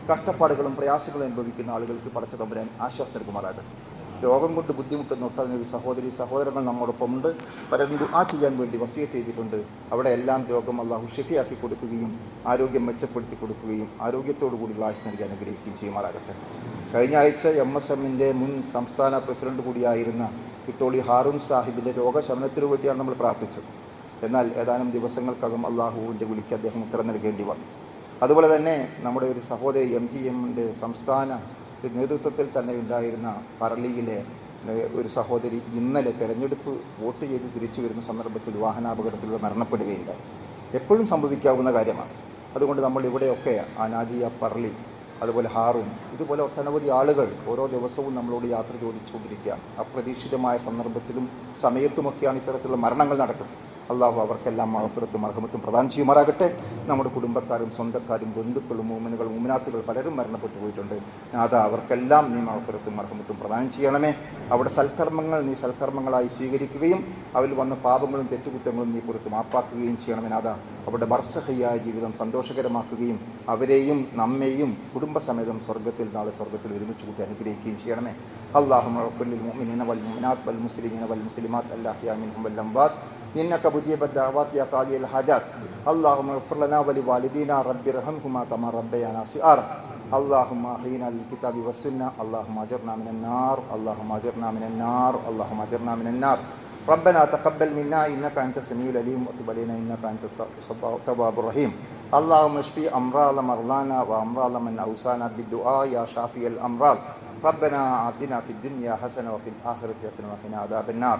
കഷ്ടപ്പാടുകളും പ്രയാസങ്ങളും അനുഭവിക്കുന്ന ആളുകൾക്ക് പടച്ച തമ്പുരാൻ ആശ്വാസം നൽകുമാറാകട്ടെ. രോഗം കൊണ്ട് ബുദ്ധിമുട്ടുന്ന ഒട്ടനവധി സഹോദരങ്ങൾ നമ്മോടൊപ്പമുണ്ട്. പലരും ദുആ ചെയ്യാൻ വേണ്ടി വസിയത്ത് ചെയ്തിട്ടുണ്ട്. അവിടെ എല്ലാം രോഗം അള്ളാഹു ഷിഫിയാക്കി കൊടുക്കുകയും ആരോഗ്യം മെച്ചപ്പെടുത്തി കൊടുക്കുകയും ആരോഗ്യത്തോടു കൂടിയുള്ള ആയുസ്സ് നൽകി അനുഗ്രഹിക്കുകയും ചെയ്യുമാറാകട്ടെ. കഴിഞ്ഞ ആഴ്ച MSMൻ്റെ മുൻ സംസ്ഥാന പ്രസിഡന്റ് കൂടിയായിരുന്ന കിട്ടോളി ഹാറൂൺ സാഹിബിൻ്റെ രോഗശമനത്തിനു വേണ്ടിയാണ് നമ്മൾ പ്രാർത്ഥിച്ചത്. എന്നാൽ ഏതാനും ദിവസങ്ങൾക്കകം അള്ളാഹുവിൻ്റെ വിളിക്ക് അദ്ദേഹം ഉത്തരം നൽകേണ്ടി വന്നു. അതുപോലെ തന്നെ നമ്മുടെ ഒരു സഹോദരി MGMൻ്റെ സംസ്ഥാന നേതൃത്വത്തിൽ തന്നെ ഉണ്ടായിരുന്ന പറളിയിലെ ഒരു സഹോദരി ഇന്നലെ തെരഞ്ഞെടുപ്പ് വോട്ട് ചെയ്ത് തിരിച്ചു വരുന്ന സന്ദർഭത്തിൽ വാഹനാപകടത്തിലൂടെ മരണപ്പെടുകയുണ്ടായി. എപ്പോഴും സംഭവിക്കാവുന്ന കാര്യമാണ്. അതുകൊണ്ട് നമ്മൾ ഇവിടെയൊക്കെ ആ നാജിയ പറളി, അതുപോലെ ഹാറൂൺ, ഇതുപോലെ ഒട്ടനവധി ആളുകൾ ഓരോ ദിവസവും നമ്മളോട് യാത്ര ചോദിച്ചുകൊണ്ടിരിക്കുകയാണ്. അപ്രതീക്ഷിതമായ സന്ദർഭത്തിലും സമയത്തുമൊക്കെയാണ് ഇത്തരത്തിലുള്ള മരണങ്ങൾ നടക്കുന്നത്. അള്ളാഹു അവർക്കെല്ലാം മഗ്ഫിറത്തും മർഹമത്തും പ്രദാനം ചെയ്യുമാറാകട്ടെ. നമ്മുടെ കുടുംബക്കാരും സ്വന്തക്കാരും ബന്ധുക്കളും മൂമിനുകൾ മൂമിനാത്തുകൾ പലരും മരണപ്പെട്ടു പോയിട്ടുണ്ട്. നാഥ, അവർക്കെല്ലാം നീ മഗ്ഫിറത്തും മർഹമത്തും പ്രദാനം ചെയ്യണമേ. അവിടെ സൽക്കർമ്മങ്ങൾ നീ സൽക്കർമ്മങ്ങളായി സ്വീകരിക്കുകയും അവരിൽ വന്ന പാപങ്ങളും തെറ്റുകുറ്റങ്ങളും നീ പുറത്ത് മാപ്പാക്കുകയും ചെയ്യണമേ. നാഥ, അവരുടെ ബർസഹയായ ജീവിതം സന്തോഷകരമാക്കുകയും അവരെയും നമ്മെയും കുടുംബസമേതം സ്വർഗ്ഗത്തിൽ നാളെ സ്വർഗ്ഗത്തിൽ ഒരുമിച്ച് കൂട്ടി അനുഗ്രഹിക്കുകയും ചെയ്യണമേ. അല്ലാഹുമ്മ ഗ്ഫിർ ലിൽ മുഅ്മിനീന വൽ മുഅ്മിനാത്ത് വൽ മുസ്ലിമീന വൽ മുസ്ലിമാത്ത് അൽ അഹ്യാഇ മിൻഹും വൽ അംവാത്ത് إنك مجيب الدعوات يا قاضي الحاجات. اللهم اغفر لنا ولوالدينا رب ارحمهما كما ربيانا صغارا. اللهم احينا للكتاب والسنة. اللهم اجرنا من النار. اللهم اجرنا من النار. اللهم اجرنا من النار. ربنا تقبل منا إنك أنت السميع العليم وتب علينا إنك أنت التواب الرحيم. اللهم اشفي أمراض مرضانا وأمراض من أوصانا بالدعاء يا شافي الأمراض. ربنا آتنا في الدنيا حسنة وفي الآخرة حسنة وقنا عذاب النار.